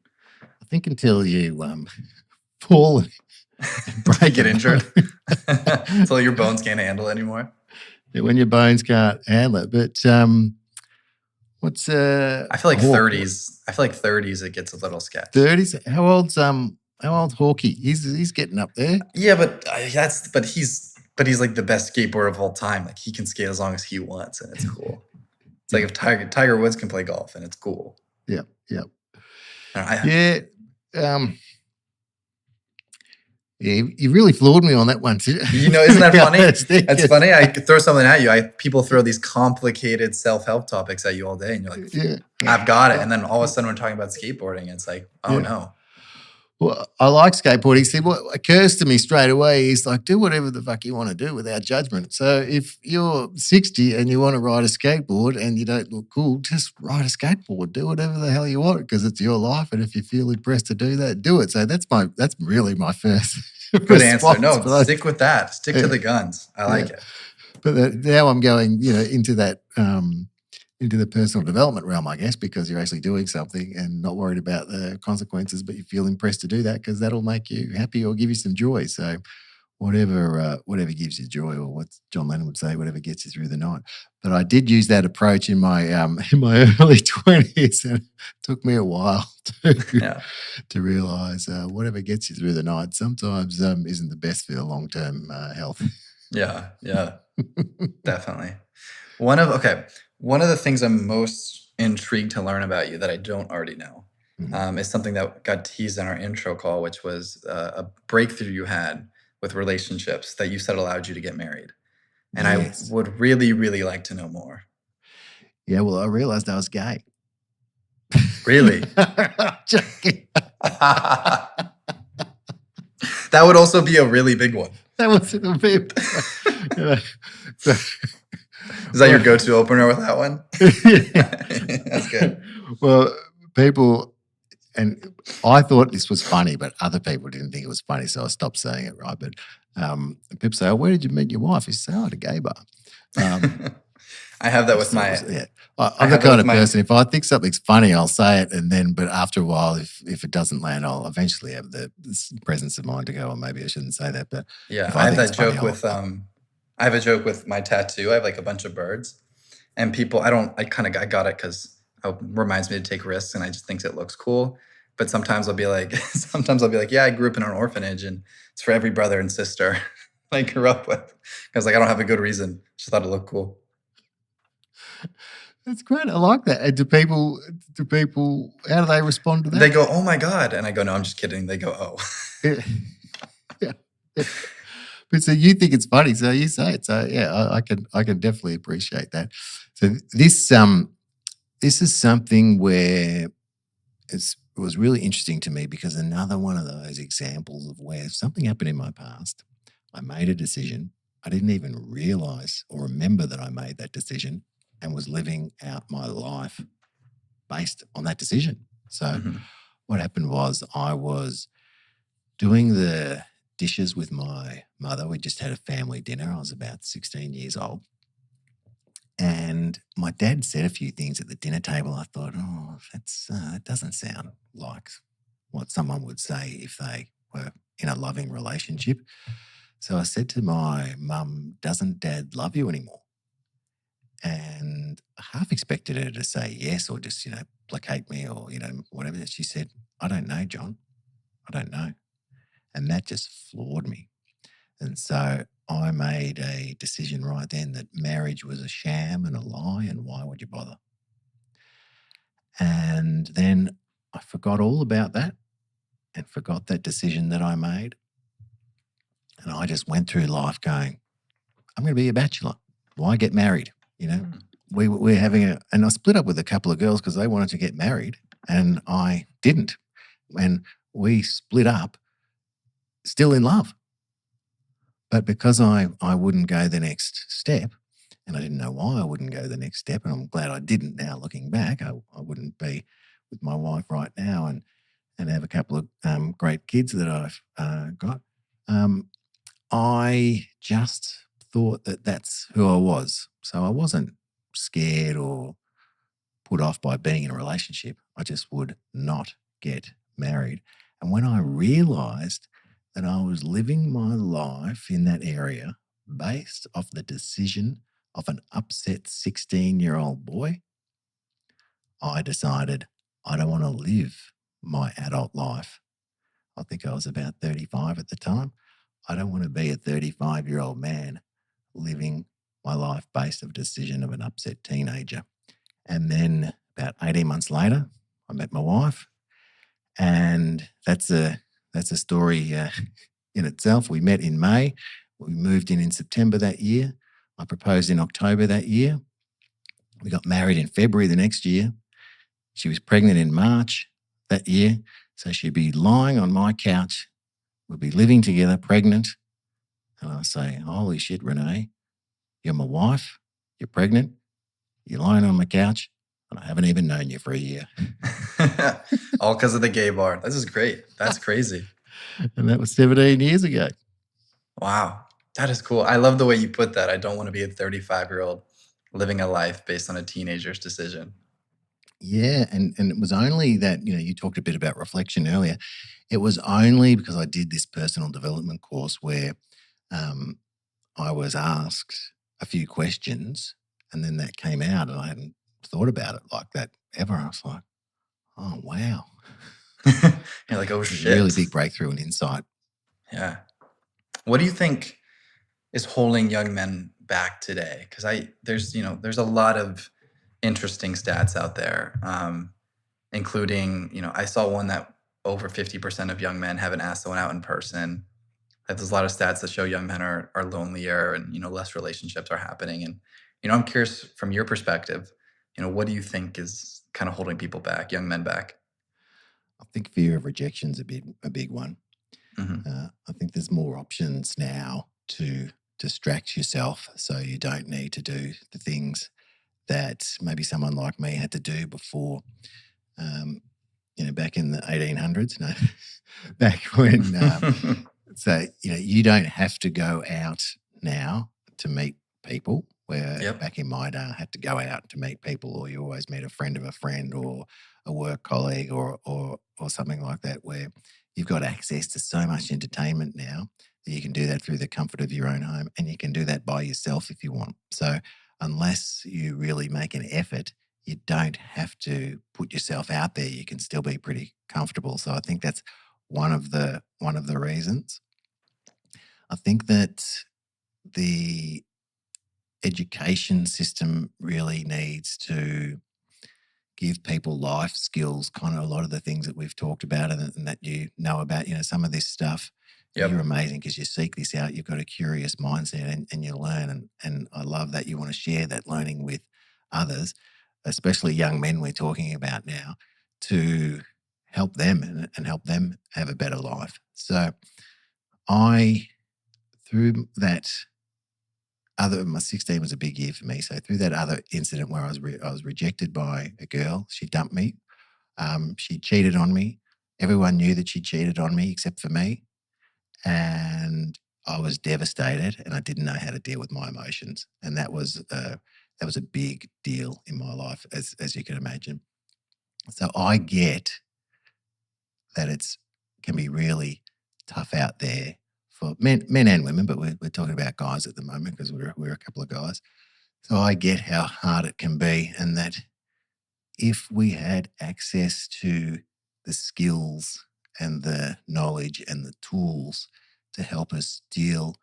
I think until you fall and break get injured. Until your bones can't handle it anymore. Yeah, when your bones can't handle it. But what's I feel like 30s. I feel like 30s it gets a little sketchy. 30s? How old's Hawkey? He's getting up there. Yeah, but he's like the best skateboarder of all time. Like he can skate as long as he wants, and it's cool. It's like if Tiger Woods can play golf, and it's cool. Yeah. Yeah, you really floored me on that one. Isn't that funny? That's funny. I throw something at you. People throw these complicated self-help topics at you all day, and you're like, I've got it. And then all of a sudden we're talking about skateboarding. And it's like, no. Well, I like skateboarding. See, what occurs to me straight away is like, do whatever the fuck you want to do without judgment. So if you're 60 and you want to ride a skateboard and you don't look cool, just ride a skateboard. Do whatever the hell you want because it's your life. And if you feel impressed to do that, do it. So that's really my first good answer. No, stick with that. Stick to the guns. I like it. But now I'm going, into that into the personal development realm, I guess, because you're actually doing something and not worried about the consequences, but you feel impressed to do that because that'll make you happy or give you some joy. So whatever gives you joy, or what John Lennon would say, whatever gets you through the night. But I did use that approach in my early 20s, and it took me a while to realize whatever gets you through the night sometimes isn't the best for your long-term health. Yeah, definitely. One of the things I'm most intrigued to learn about you that I don't already know is something that got teased in our intro call, which was a breakthrough you had with relationships that you said allowed you to get married. And I Yes. would really, really like to know more. Yeah, well, I realized I was gay. Really? Joking. That would also be a really big one. That wasn't a bit. So, Is that your go-to opener with that one? That's good. Well, people, and I thought this was funny, but other people didn't think it was funny, so I stopped saying it, right? But people say, "Oh, where did you meet your wife?" You say, "Oh, at a gay bar." I have that with my. Yeah, I'm the kind of person. If I think something's funny, I'll say it, and then, but after a while, if it doesn't land, I'll eventually have the presence of mind to go, "Oh, maybe I shouldn't say that." But yeah, I have that joke with I have a joke with my tattoo. I have like a bunch of birds, and people. I got it because it reminds me to take risks, and I just think it looks cool. But sometimes I'll be like, yeah, I grew up in an orphanage, and it's for every brother and sister I grew up with, because like I don't have a good reason. Just thought it looked cool. That's great. I like that. And do people, how do they respond to that? They go, "Oh my God." And I go, "No, I'm just kidding." They go, "Oh." Yeah. But so you think it's funny, so you say it. So yeah, I can definitely appreciate that. So this is something where it was really interesting to me, because another one of those examples of where something happened in my past, I made a decision. I didn't even realize or remember that I made that decision, and was living out my life based on that decision. So what happened was, I was doing the dishes with my mother. We just had a family dinner. I was about 16 years old. And my dad said a few things at the dinner table. I thought, oh, that doesn't sound like what someone would say if they were in a loving relationship. So I said to my mum, "Doesn't Dad love you anymore?" And I half expected her to say yes, or just, placate me, or, whatever. She said, "I don't know, John. I don't know." And that just floored me. And so I made a decision right then that marriage was a sham and a lie, and why would you bother? And then I forgot all about that, and forgot that decision that I made. And I just went through life going, I'm going to be a bachelor. Why get married? We're having and I split up with a couple of girls because they wanted to get married, and I didn't. And we split up still in love. But because I wouldn't go the next step, and I didn't know why I wouldn't go the next step, and I'm glad I didn't now looking back. I wouldn't be with my wife right now and have a couple of great kids that I've got. I just thought that that's who I was. So I wasn't scared or put off by being in a relationship. I just would not get married. And when I realized that I was living my life in that area based off the decision of an upset 16-year-old boy, I decided I don't want to live my adult life. I think I was about 35 at the time. I don't want to be a 35-year-old man living my life based on a decision of an upset teenager. And then about 18 months later, I met my wife, and that's a story in itself. We met in May. We moved in September that year. I proposed in October that year. We got married in February the next year. She was pregnant in March that year. So she'd be lying on my couch. We'd be living together, pregnant. And I say, "Holy shit, Renee, you're my wife. You're pregnant. You're lying on my couch. And I haven't even known you for a year." All because of the gay bar. This is great. That's crazy. And that was 17 years ago. Wow. That is cool. I love the way you put that. I don't want to be a 35-year-old living a life based on a teenager's decision. Yeah. And it was only that, you talked a bit about reflection earlier. It was only because I did this personal development course where I was asked a few questions, and then that came out, and I hadn't thought about it like that ever. I was like, oh, wow. You're like, oh, shit. Really big breakthrough and insight. Yeah. What do you think is holding young men back today? Because there's a lot of interesting stats out there, including, I saw one that over 50% of young men haven't asked someone out in person. There's a lot of stats that show young men are lonelier and, less relationships are happening. And, I'm curious from your perspective, what do you think is kind of holding people back, young men back? I think fear of rejection's a big one. Mm-hmm. I think there's more options now to distract yourself so you don't need to do the things that maybe someone like me had to do before, back in the 1800s, back when, so, you don't have to go out now to meet people, where Yep. back in my day, I had to go out to meet people, or you always meet a friend of a friend or a work colleague or something like that, where you've got access to so much entertainment now that you can do that through the comfort of your own home, and you can do that by yourself if you want. So unless you really make an effort, you don't have to put yourself out there. You can still be pretty comfortable. So I think that's one of the reasons. I think that the education system really needs to give people life skills, kind of a lot of the things that we've talked about and that you know about, some of this stuff. Yep. You're amazing because you seek this out. You've got a curious mindset and you learn. And I love that you want to share that learning with others, especially young men we're talking about now, to help them and help them have a better life. So through that my 16 was a big year for me. So through that other incident where I was rejected by a girl, she dumped me. She cheated on me. Everyone knew that she cheated on me except for me. And I was devastated and I didn't know how to deal with my emotions. And that was a big deal in my life, as you can imagine. So I get that can be really tough out there for men and women, but we're talking about guys at the moment because we're a couple of guys. So I get how hard it can be, and that if we had access to the skills and the knowledge and the tools to help us deal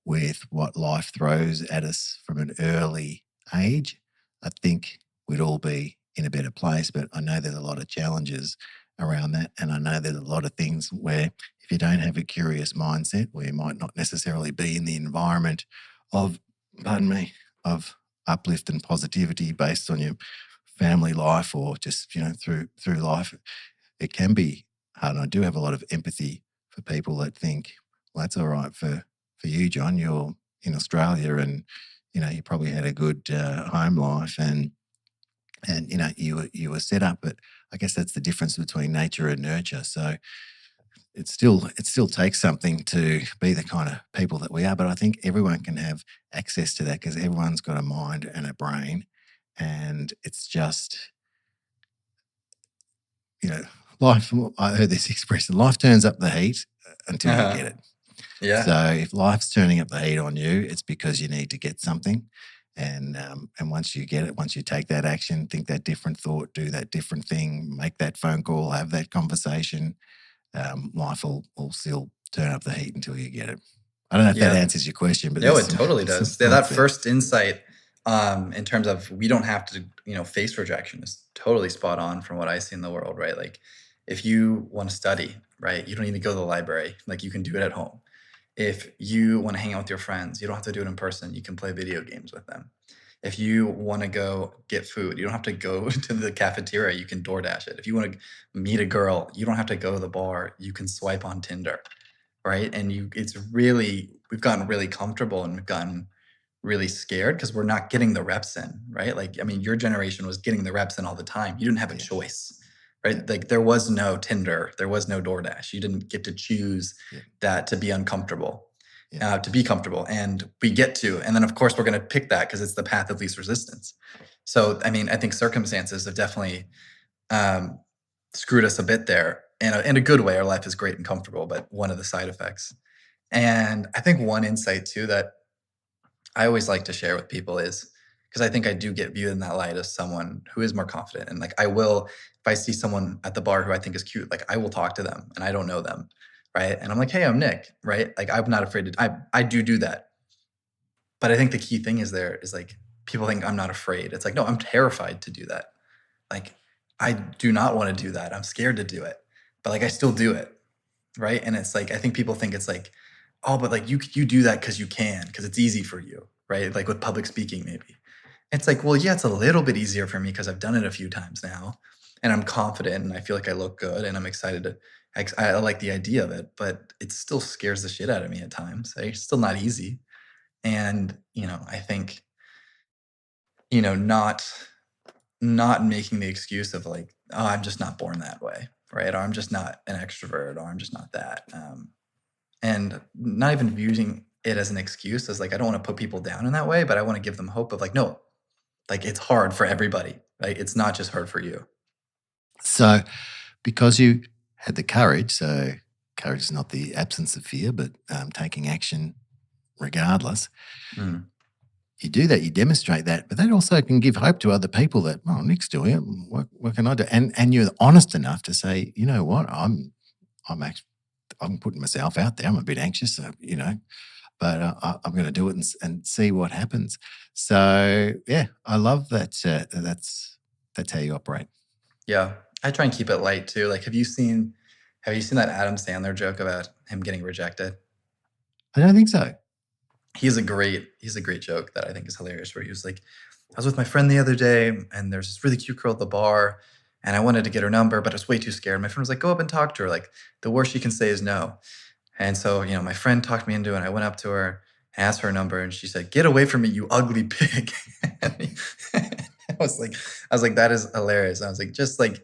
with what life throws at us from an early age, I think we'd all be in a better place. But I know there's a lot of challenges around that. And I know there's a lot of things where if you don't have a curious mindset, where you might not necessarily be in the environment of, of uplift and positivity based on your family life or just, through life, it can be hard. And I do have a lot of empathy for people that think, well, that's all right for you, John. You're in Australia and, you probably had a good home life and you were set up. But I guess that's the difference between nature and nurture. So it still takes something to be the kind of people that we are. But I think everyone can have access to that because everyone's got a mind and a brain. And it's just, life, I heard this expression, life turns up the heat until you get it. Yeah. So if life's turning up the heat on you, it's because you need to get something. And once you get it, once you take that action, think that different thought, do that different thing, make that phone call, have that conversation, life will still turn up the heat until you get it. I don't know if that answers your question, but no, it totally does. Yeah, that first insight in terms of we don't have to, face rejection is totally spot on from what I see in the world, right? Like if you want to study, right, you don't need to go to the library. Like you can do it at home. If you want to hang out with your friends, you don't have to do it in person. You can play video games with them. If you want to go get food, you don't have to go to the cafeteria. You can DoorDash it. If you want to meet a girl, you don't have to go to the bar. You can swipe on Tinder, right? And we've gotten really comfortable and we've gotten really scared because we're not getting the reps in, right? Like, I mean, your generation was getting the reps in all the time. You didn't have a choice, right? Yeah. Like there was no Tinder, there was no DoorDash. You didn't get to choose that to be uncomfortable, to be comfortable. And we get to, and then of course we're going to pick that because it's the path of least resistance. So, I mean, I think circumstances have definitely screwed us a bit there. And in a good way, our life is great and comfortable, but one of the side effects. And I think one insight too that I always like to share with people is because I think I do get viewed in that light as someone who is more confident. And like I will, if I see someone at the bar who I think is cute, like I will talk to them and I don't know them, right? And I'm like, hey, I'm Nick, right? Like I'm not afraid to, I do that. But I think the key thing is like people think I'm not afraid. It's like, no, I'm terrified to do that. Like, I do not want to do that. I'm scared to do it, but like I still do it, right? And it's like I think people think it's like, oh, but like you do that because you can, because it's easy for you, right? Like with public speaking, maybe. It's like, well, yeah, it's a little bit easier for me because I've done it a few times now, and I'm confident, and I feel like I look good, and I'm excited to. I like the idea of it, but it still scares the shit out of me at times. It's still not easy, and I think not making the excuse of like, oh, I'm just not born that way, right? Or I'm just not an extrovert, or I'm just not that. And not even using it as an excuse as like, I don't want to put people down in that way, but I want to give them hope of like, no, like it's hard for everybody. Like it's not just hard for you. So because you had the courage, so courage is not the absence of fear, but taking action regardless. Mm. You do that, you demonstrate that, but that also can give hope to other people that, oh, Nick's doing it. What can I do? And you're honest enough to say, you know what, I'm putting myself out there. I'm a bit anxious, but I'm going to do it and see what happens. So yeah, I love that. That's how you operate. Yeah, I try and keep it light too. Like, have you seen that Adam Sandler joke about him getting rejected? I don't think so. He's a great joke that I think is hilarious, where he was like, I was with my friend the other day and there's this really cute girl at the bar and I wanted to get her number, but I was way too scared. My friend was like, go up and talk to her. Like the worst you can say is no. And so, my friend talked me into it. I went up to her, asked her number, and she said, get away from me, you ugly pig. I was like, that is hilarious. I was like, just like,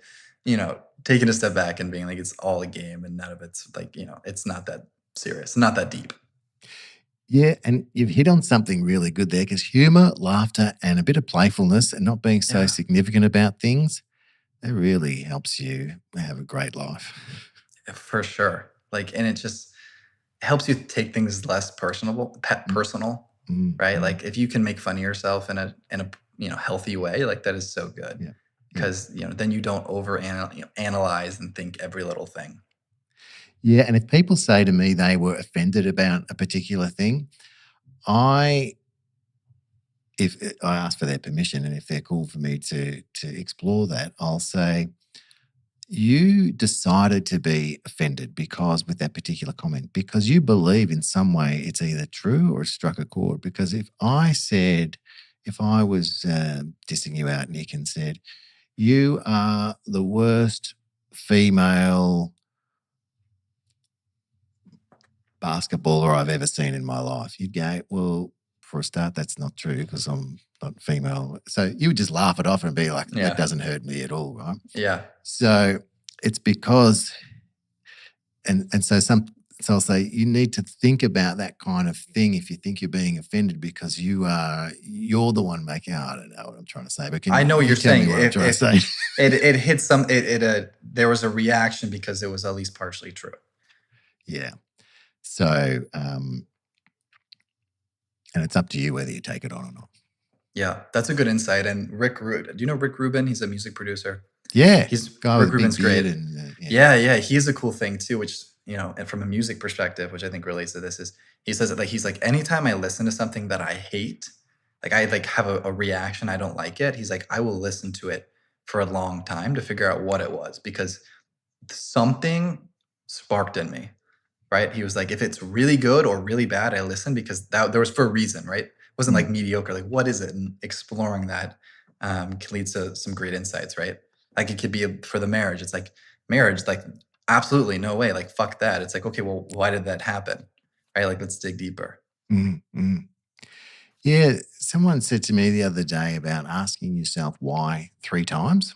taking a step back and being like, it's all a game and none of it's like, it's not that serious, not that deep. Yeah, and you've hit on something really good there, because humor, laughter, and a bit of playfulness and not being so significant about things, that really helps you have a great life. For sure. Like, and it just helps you take things less personal, right? Like if you can make fun of yourself in a healthy way, like that is so good. Yeah. Because then you don't analyze and think every little thing. Yeah, and if people say to me they were offended about a particular thing, if I ask for their permission and if they're cool for me to explore that, I'll say, you decided to be offended with that particular comment, because you believe in some way it's either true or it struck a chord. Because if I was dissing you out, Nick, and said, you are the worst female basketballer I've ever seen in my life, you'd go, well, for a start, that's not true because I'm not female. So you would just laugh it off and be like, that doesn't hurt me at all, right? Yeah. So it's because, so I'll say, you need to think about that kind of thing if you think you're being offended, because you're the one making, I don't know what I'm trying to say, but I know what you're saying. What I'm trying to say. It hit some, there was a reaction because it was at least partially true. Yeah. So, and it's up to you whether you take it on or not. Yeah, that's a good insight. And Rick Rubin, do you know Rick Rubin? He's a music producer. Yeah. Rick Rubin's great. Yeah. He's a cool thing too, which, and from a music perspective, which I think relates to this, is he says that like, he's like, anytime I listen to something that I hate, like I like have a reaction, I don't like it. He's like, I will listen to it for a long time to figure out what it was, because something sparked in me. Right? He was like, if it's really good or really bad, I listen because there was for a reason, right? It wasn't like mediocre. Like, what is it? And exploring that can lead to some great insights, right? Like it could be for the marriage. It's like marriage, like absolutely no way. Like fuck that. It's like, okay, well, why did that happen? Right? Like let's dig deeper. Mm-hmm. Yeah, someone said to me the other day about asking yourself why 3 times.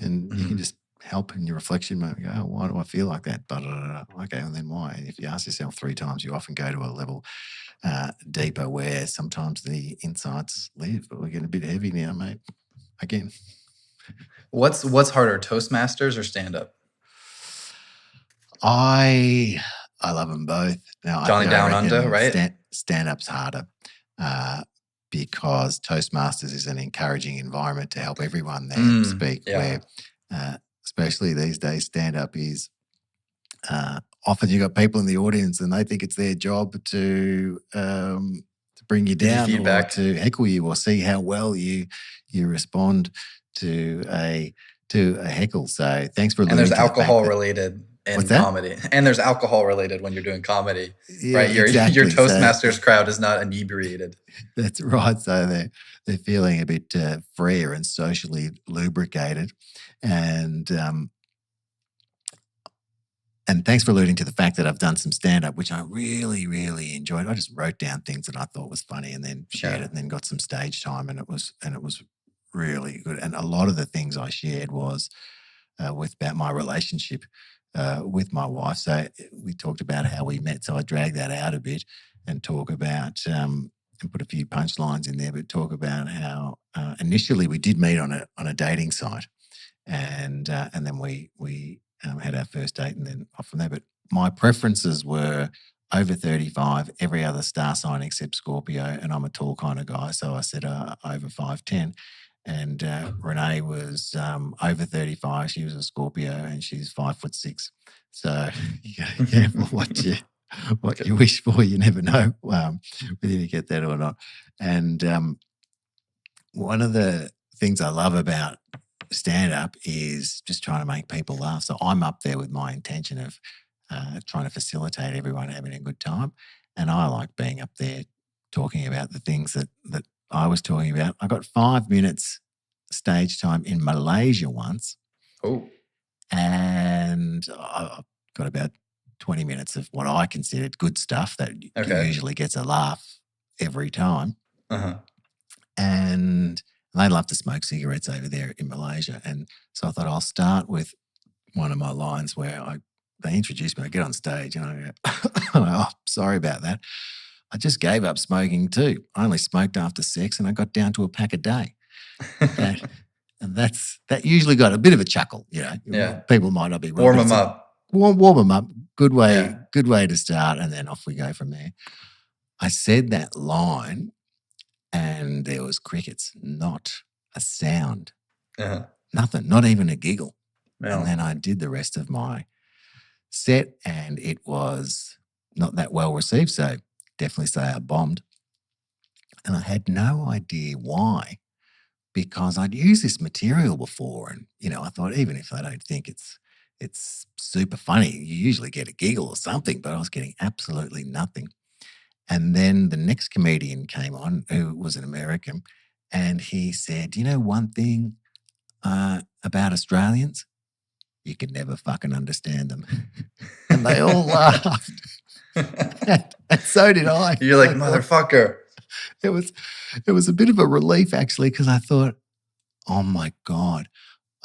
You can just help in your reflection mode. Go, oh, why do I feel like that? Okay, and then why? And if you ask yourself 3 times, you often go to a level deeper where sometimes the insights live. But we're getting a bit heavy now, mate. Again. What's harder, Toastmasters or stand-up? I love them both. Now, Johnny Down Under, right? Stand-up's harder because Toastmasters is an encouraging environment to help everyone there speak. Yeah. Where, especially these days, stand-up is often you've got people in the audience and they think it's their job to bring you Give you down or feedback. to heckle you or see how well you respond to a heckle. So thanks for And alluding there's to the fact alcohol that related in what's that? comedy. And there's alcohol related when you're doing comedy, Yeah, right? Your exactly. Toastmasters crowd is not inebriated. That's right. So they're feeling a bit freer and socially lubricated, and thanks for alluding to the fact that I've done some stand up, which I really, really enjoyed. I just wrote down things that I thought was funny and then shared it, and then got some stage time, and it was really good. And a lot of the things I shared was about my relationship with my wife. So we talked about how we met. So I dragged that out a bit and talk about and put a few punchlines in there, but talk about how initially we did meet on a dating site, and then we had our first date, and then off from there. But my preferences were over 35, every other star sign except Scorpio, and I'm a tall kind of guy, so I said over 5'10". And Renee was over 35. She was a Scorpio, and she's 5'6". So you got to be careful what you wish for. You never know whether you get that or not. And one of the things I love about stand up is just trying to make people laugh. So I'm up there with my intention of trying to facilitate everyone having a good time. And I like being up there talking about the things that I was talking about. I got 5 minutes stage time in Malaysia once. Oh. And I've got about 20 minutes of what I considered good stuff that usually gets a laugh every time. Uh-huh. And they love to smoke cigarettes over there in Malaysia. And so I thought I'll start with one of my lines where they introduced me. I get on stage and I go, oh, sorry about that. I just gave up smoking too. I only smoked after sex and I got down to a pack a day. Okay. And that usually got a bit of a chuckle, Yeah. People might not be wrong. Warm them up. Warm them up. Good way to start. And then off we go from there. I said that line and there was crickets, not a sound, nothing, not even a giggle. No. And then I did the rest of my set and it was not that well received. So definitely say I bombed. And I had no idea why, because I'd used this material before. And, I thought even if I don't think it's super funny, you usually get a giggle or something, but I was getting absolutely nothing. And then the next comedian came on, who was an American, and he said, one thing about Australians, you can never fucking understand them. And they all laughed. and so did I. You're like, motherfucker. It was a bit of a relief, actually, because I thought, oh, my God,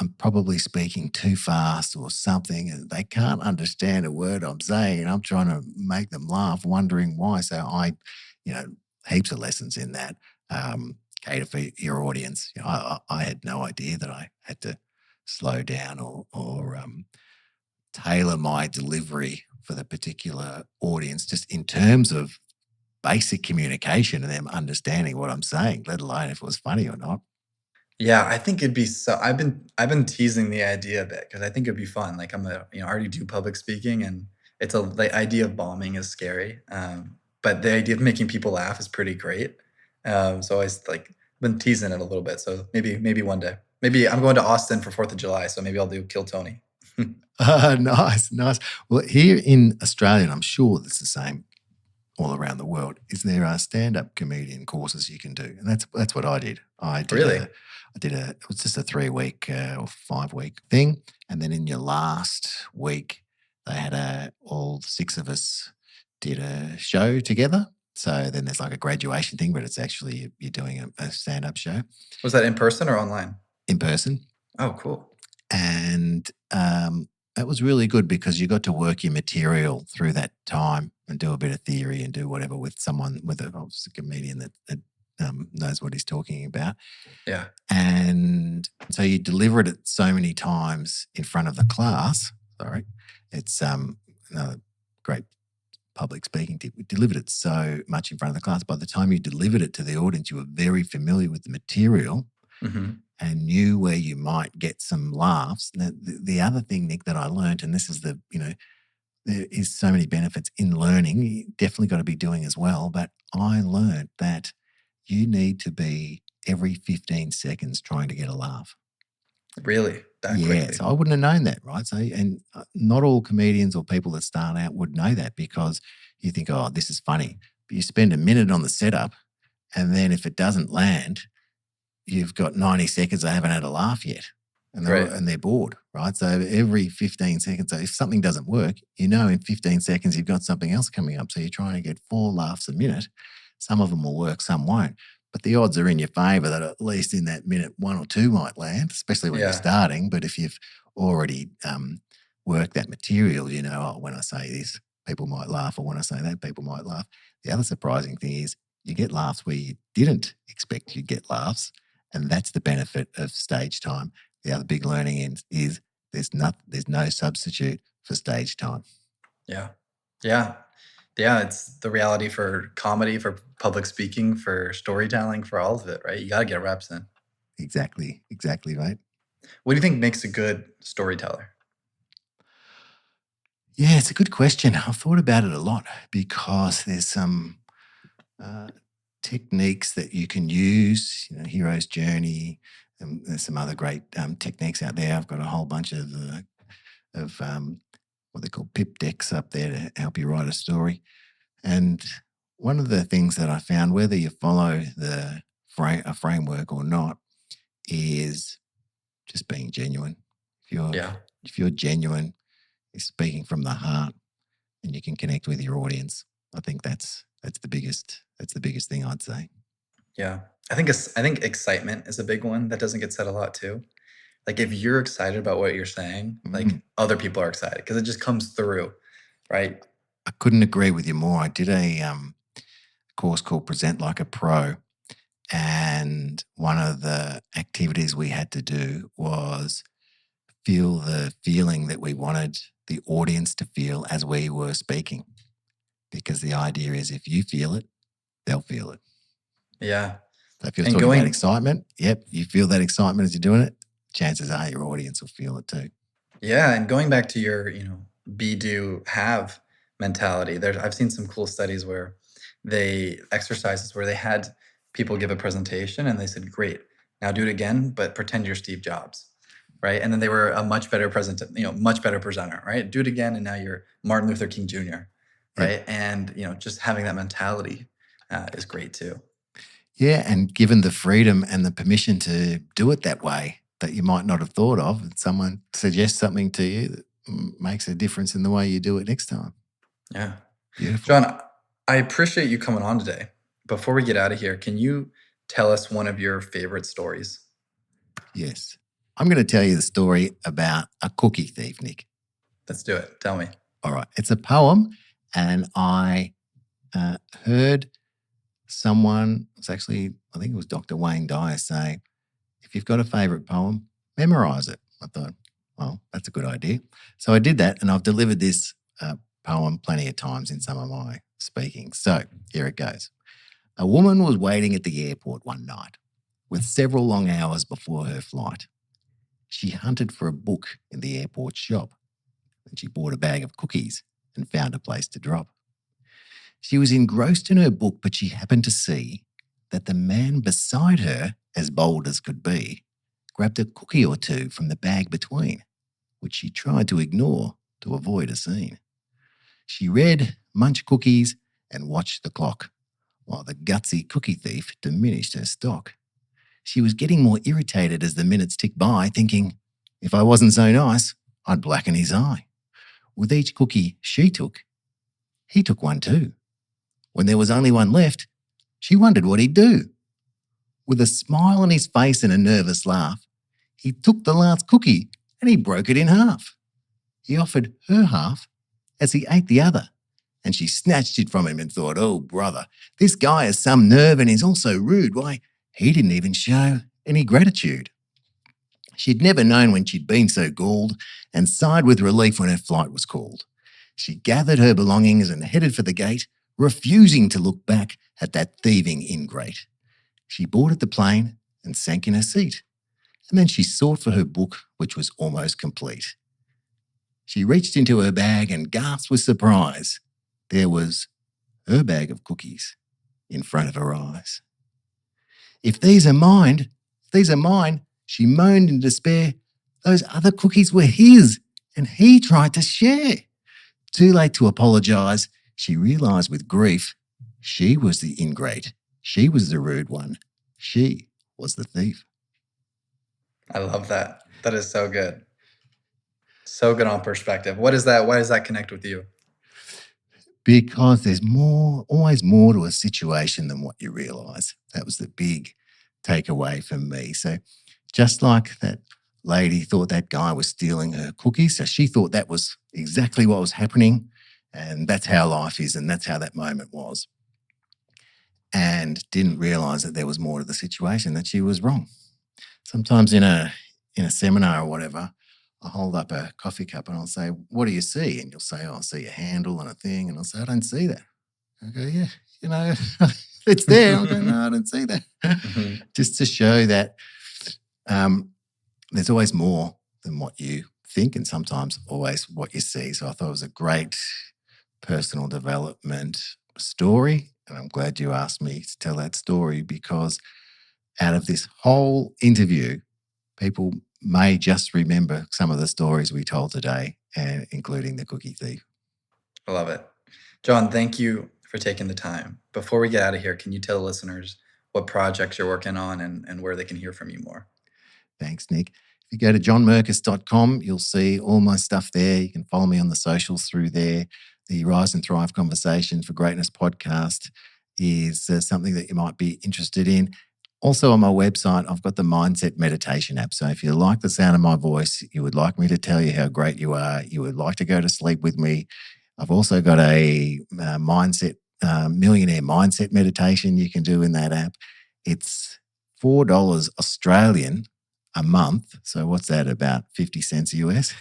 I'm probably speaking too fast or something, and they can't understand a word I'm saying, and I'm trying to make them laugh, wondering why. So I, heaps of lessons in that. Cater for your audience. I had no idea that I had to slow down or tailor my delivery for the particular audience, just in terms of basic communication and them understanding what I'm saying, let alone if it was funny or not. Yeah, I think it'd be so. I've been teasing the idea a bit because I think it'd be fun. Like I already do public speaking, and the idea of bombing is scary, but the idea of making people laugh is pretty great. So I been teasing it a little bit. So maybe one day. Maybe I'm going to Austin for 4th of July, so maybe I'll do Kill Tony. Nice. Well, here in Australia, and I'm sure it's the same all around the world, is there are stand-up comedian courses you can do, and that's what I did. It was just a 3-week or 5-week thing, and then in your last week, they had all 6 of us did a show together. So then there's like a graduation thing, but it's actually you're doing a stand-up show. Was that in person or online? In person. Oh, cool. And that was really good because you got to work your material through that time and do a bit of theory and do whatever with someone, with a comedian that knows what he's talking about. Yeah. And so you deliver it so many times in front of the class. Sorry. It's another great public speaking tip. We delivered it so much in front of the class. By the time you delivered it to the audience, you were very familiar with the material. Mm-hmm. And knew where you might get some laughs. Now, the other thing, Nick, that I learned, and this is there is so many benefits in learning. You definitely got to be doing as well. But I learned that you need to be every 15 seconds trying to get a laugh. Really? That Yeah, quickly? so I wouldn't have known that, right? So, and not all comedians or people that start out would know that, because you think, oh, this is funny. But you spend a minute on the setup, and then if it doesn't land, you've got 90 seconds they haven't had a laugh yet, and Right. they're bored, right? So every 15 seconds, so if something doesn't work, in 15 seconds you've got something else coming up. So you're trying to get 4 laughs a minute. Some of them will work, some won't. But the odds are in your favour that at least in that minute 1 or 2 might land, especially when you're starting. But if you've already worked that material, oh, when I say this, people might laugh, or when I say that, people might laugh. The other surprising thing is you get laughs where you didn't expect you'd get laughs, and that's the benefit of stage time. The other big learning is there's no substitute for stage time. Yeah. Yeah. Yeah. It's the reality for comedy, for public speaking, for storytelling, for all of it, right? You got to get reps in. Exactly, mate. What do you think makes a good storyteller? Yeah, it's a good question. I've thought about it a lot, because there's some techniques that you can use, hero's journey, and there's some other great techniques out there. I've got a whole bunch of what they call pip decks up there to help you write a story. And one of the things that I found, whether you follow a framework or not, is just being genuine. If you're genuine, you're speaking from the heart, and you can connect with your audience, I think that's the biggest thing I'd say. Yeah. I think excitement is a big one that doesn't get said a lot too. Like if you're excited about what you're saying, like other people are excited because it just comes through, right? I couldn't agree with you more. I did a course called Present Like a Pro, and one of the activities we had to do was feel the feeling that we wanted the audience to feel as we were speaking, because the idea is if you feel it, they'll feel it. Yeah. So if you're talking about excitement, you feel that excitement as you're doing it, chances are your audience will feel it too. Yeah, and going back to your, be, do, have mentality, I've seen some cool studies where exercises where they had people give a presentation and they said, great, now do it again, but pretend you're Steve Jobs, right? And then they were a much better much better presenter, right? Do it again, and now you're Martin Luther King Jr., right? And, just having that mentality is great too. Yeah, and given the freedom and the permission to do it that way that you might not have thought of, and someone suggests something to you that makes a difference in the way you do it next time. Yeah. Beautiful. John, I appreciate you coming on today. Before we get out of here, can you tell us one of your favorite stories? Yes. I'm going to tell you the story about a cookie thief, Nick. Let's do it. Tell me. All right. It's a poem, and I heard someone, I think it was Dr. Wayne Dyer, say, if you've got a favorite poem, memorize it. I thought, well, that's a good idea. So I did that, and I've delivered this poem plenty of times in some of my speaking. So here it goes. A woman was waiting at the airport one night with several long hours before her flight. She hunted for a book in the airport shop, and she bought a bag of cookies and found a place to drop. She was engrossed in her book, but she happened to see that the man beside her, as bold as could be, grabbed a cookie or two from the bag between, which she tried to ignore to avoid a scene. She read, munched cookies, and watched the clock, while the gutsy cookie thief diminished her stock. She was getting more irritated as the minutes ticked by, thinking, if I wasn't so nice, I'd blacken his eye. With each cookie she took, he took one too. When there was only one left, she wondered what he'd do. With a smile on his face and a nervous laugh, he took the last cookie and he broke it in half. He offered her half as he ate the other, and she snatched it from him and thought, oh, brother, this guy has some nerve and is also rude. Why, he didn't even show any gratitude. She'd never known when she'd been so galled, and sighed with relief when her flight was called. She gathered her belongings and headed for the gate, refusing to look back at that thieving ingrate. She boarded the plane and sank in her seat, and then she sought for her book, which was almost complete. She reached into her bag and gasped with surprise. There was her bag of cookies in front of her eyes. If these are mine, she moaned in despair. Those other cookies were his, and he tried to share. Too late to apologise, she realised with grief she was the ingrate. She was the rude one. She was the thief. I love that. That is so good. So good on perspective. What is that? Why does that connect with you? Because there's always more to a situation than what you realise. That was the big takeaway for me. So just like that lady thought that guy was stealing her cookies, so she thought that was exactly what was happening, and that's how life is, and that's how that moment was. And didn't realise that there was more to the situation, that she was wrong. Sometimes in a seminar or whatever, I'll hold up a coffee cup and I'll say, what do you see? And you'll say, oh, I see a handle and a thing. And I'll say, I don't see that. I go, yeah, it's there. I'll go, no, I don't see that. Mm-hmm. Just to show that there's always more than what you think, and sometimes always what you see. So I thought it was a great personal development story. And I'm glad you asked me to tell that story, because out of this whole interview, people may just remember some of the stories we told today, and including the cookie thief. I love it. John, thank you for taking the time. Before we get out of here, can you tell the listeners what projects you're working on and where they can hear from you more? Thanks, Nick. If you go to johnmerkus.com, you'll see all my stuff there. You can follow me on the socials through there. The Rise and Thrive Conversation for Greatness podcast is something that you might be interested in. Also on my website, I've got the Mindset Meditation app. So if you like the sound of my voice, you would like me to tell you how great you are, you would like to go to sleep with me, I've also got a millionaire mindset meditation you can do in that app. It's $4 Australian a month. So what's that, about 50 cents US?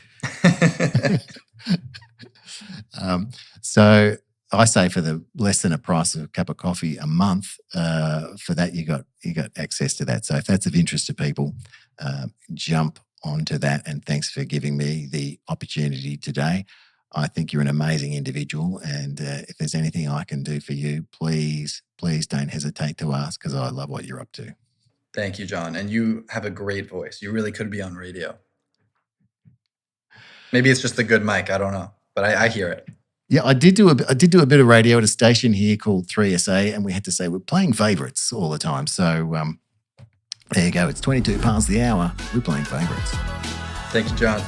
So I say for the less than a price of a cup of coffee a month, for that you got access to that. So if that's of interest to people, jump onto that. And thanks for giving me the opportunity today. I think you're an amazing individual, and if there's anything I can do for you, please don't hesitate to ask, because I love what you're up to. Thank you, John. And you have a great voice. You really could be on radio. Maybe it's just the good mic. I don't know, but I hear it. Yeah, I did do a bit of radio at a station here called 3SA, and we had to say we're playing favourites all the time. So there you go. It's 22 past the hour. We're playing favourites. Thank you, John.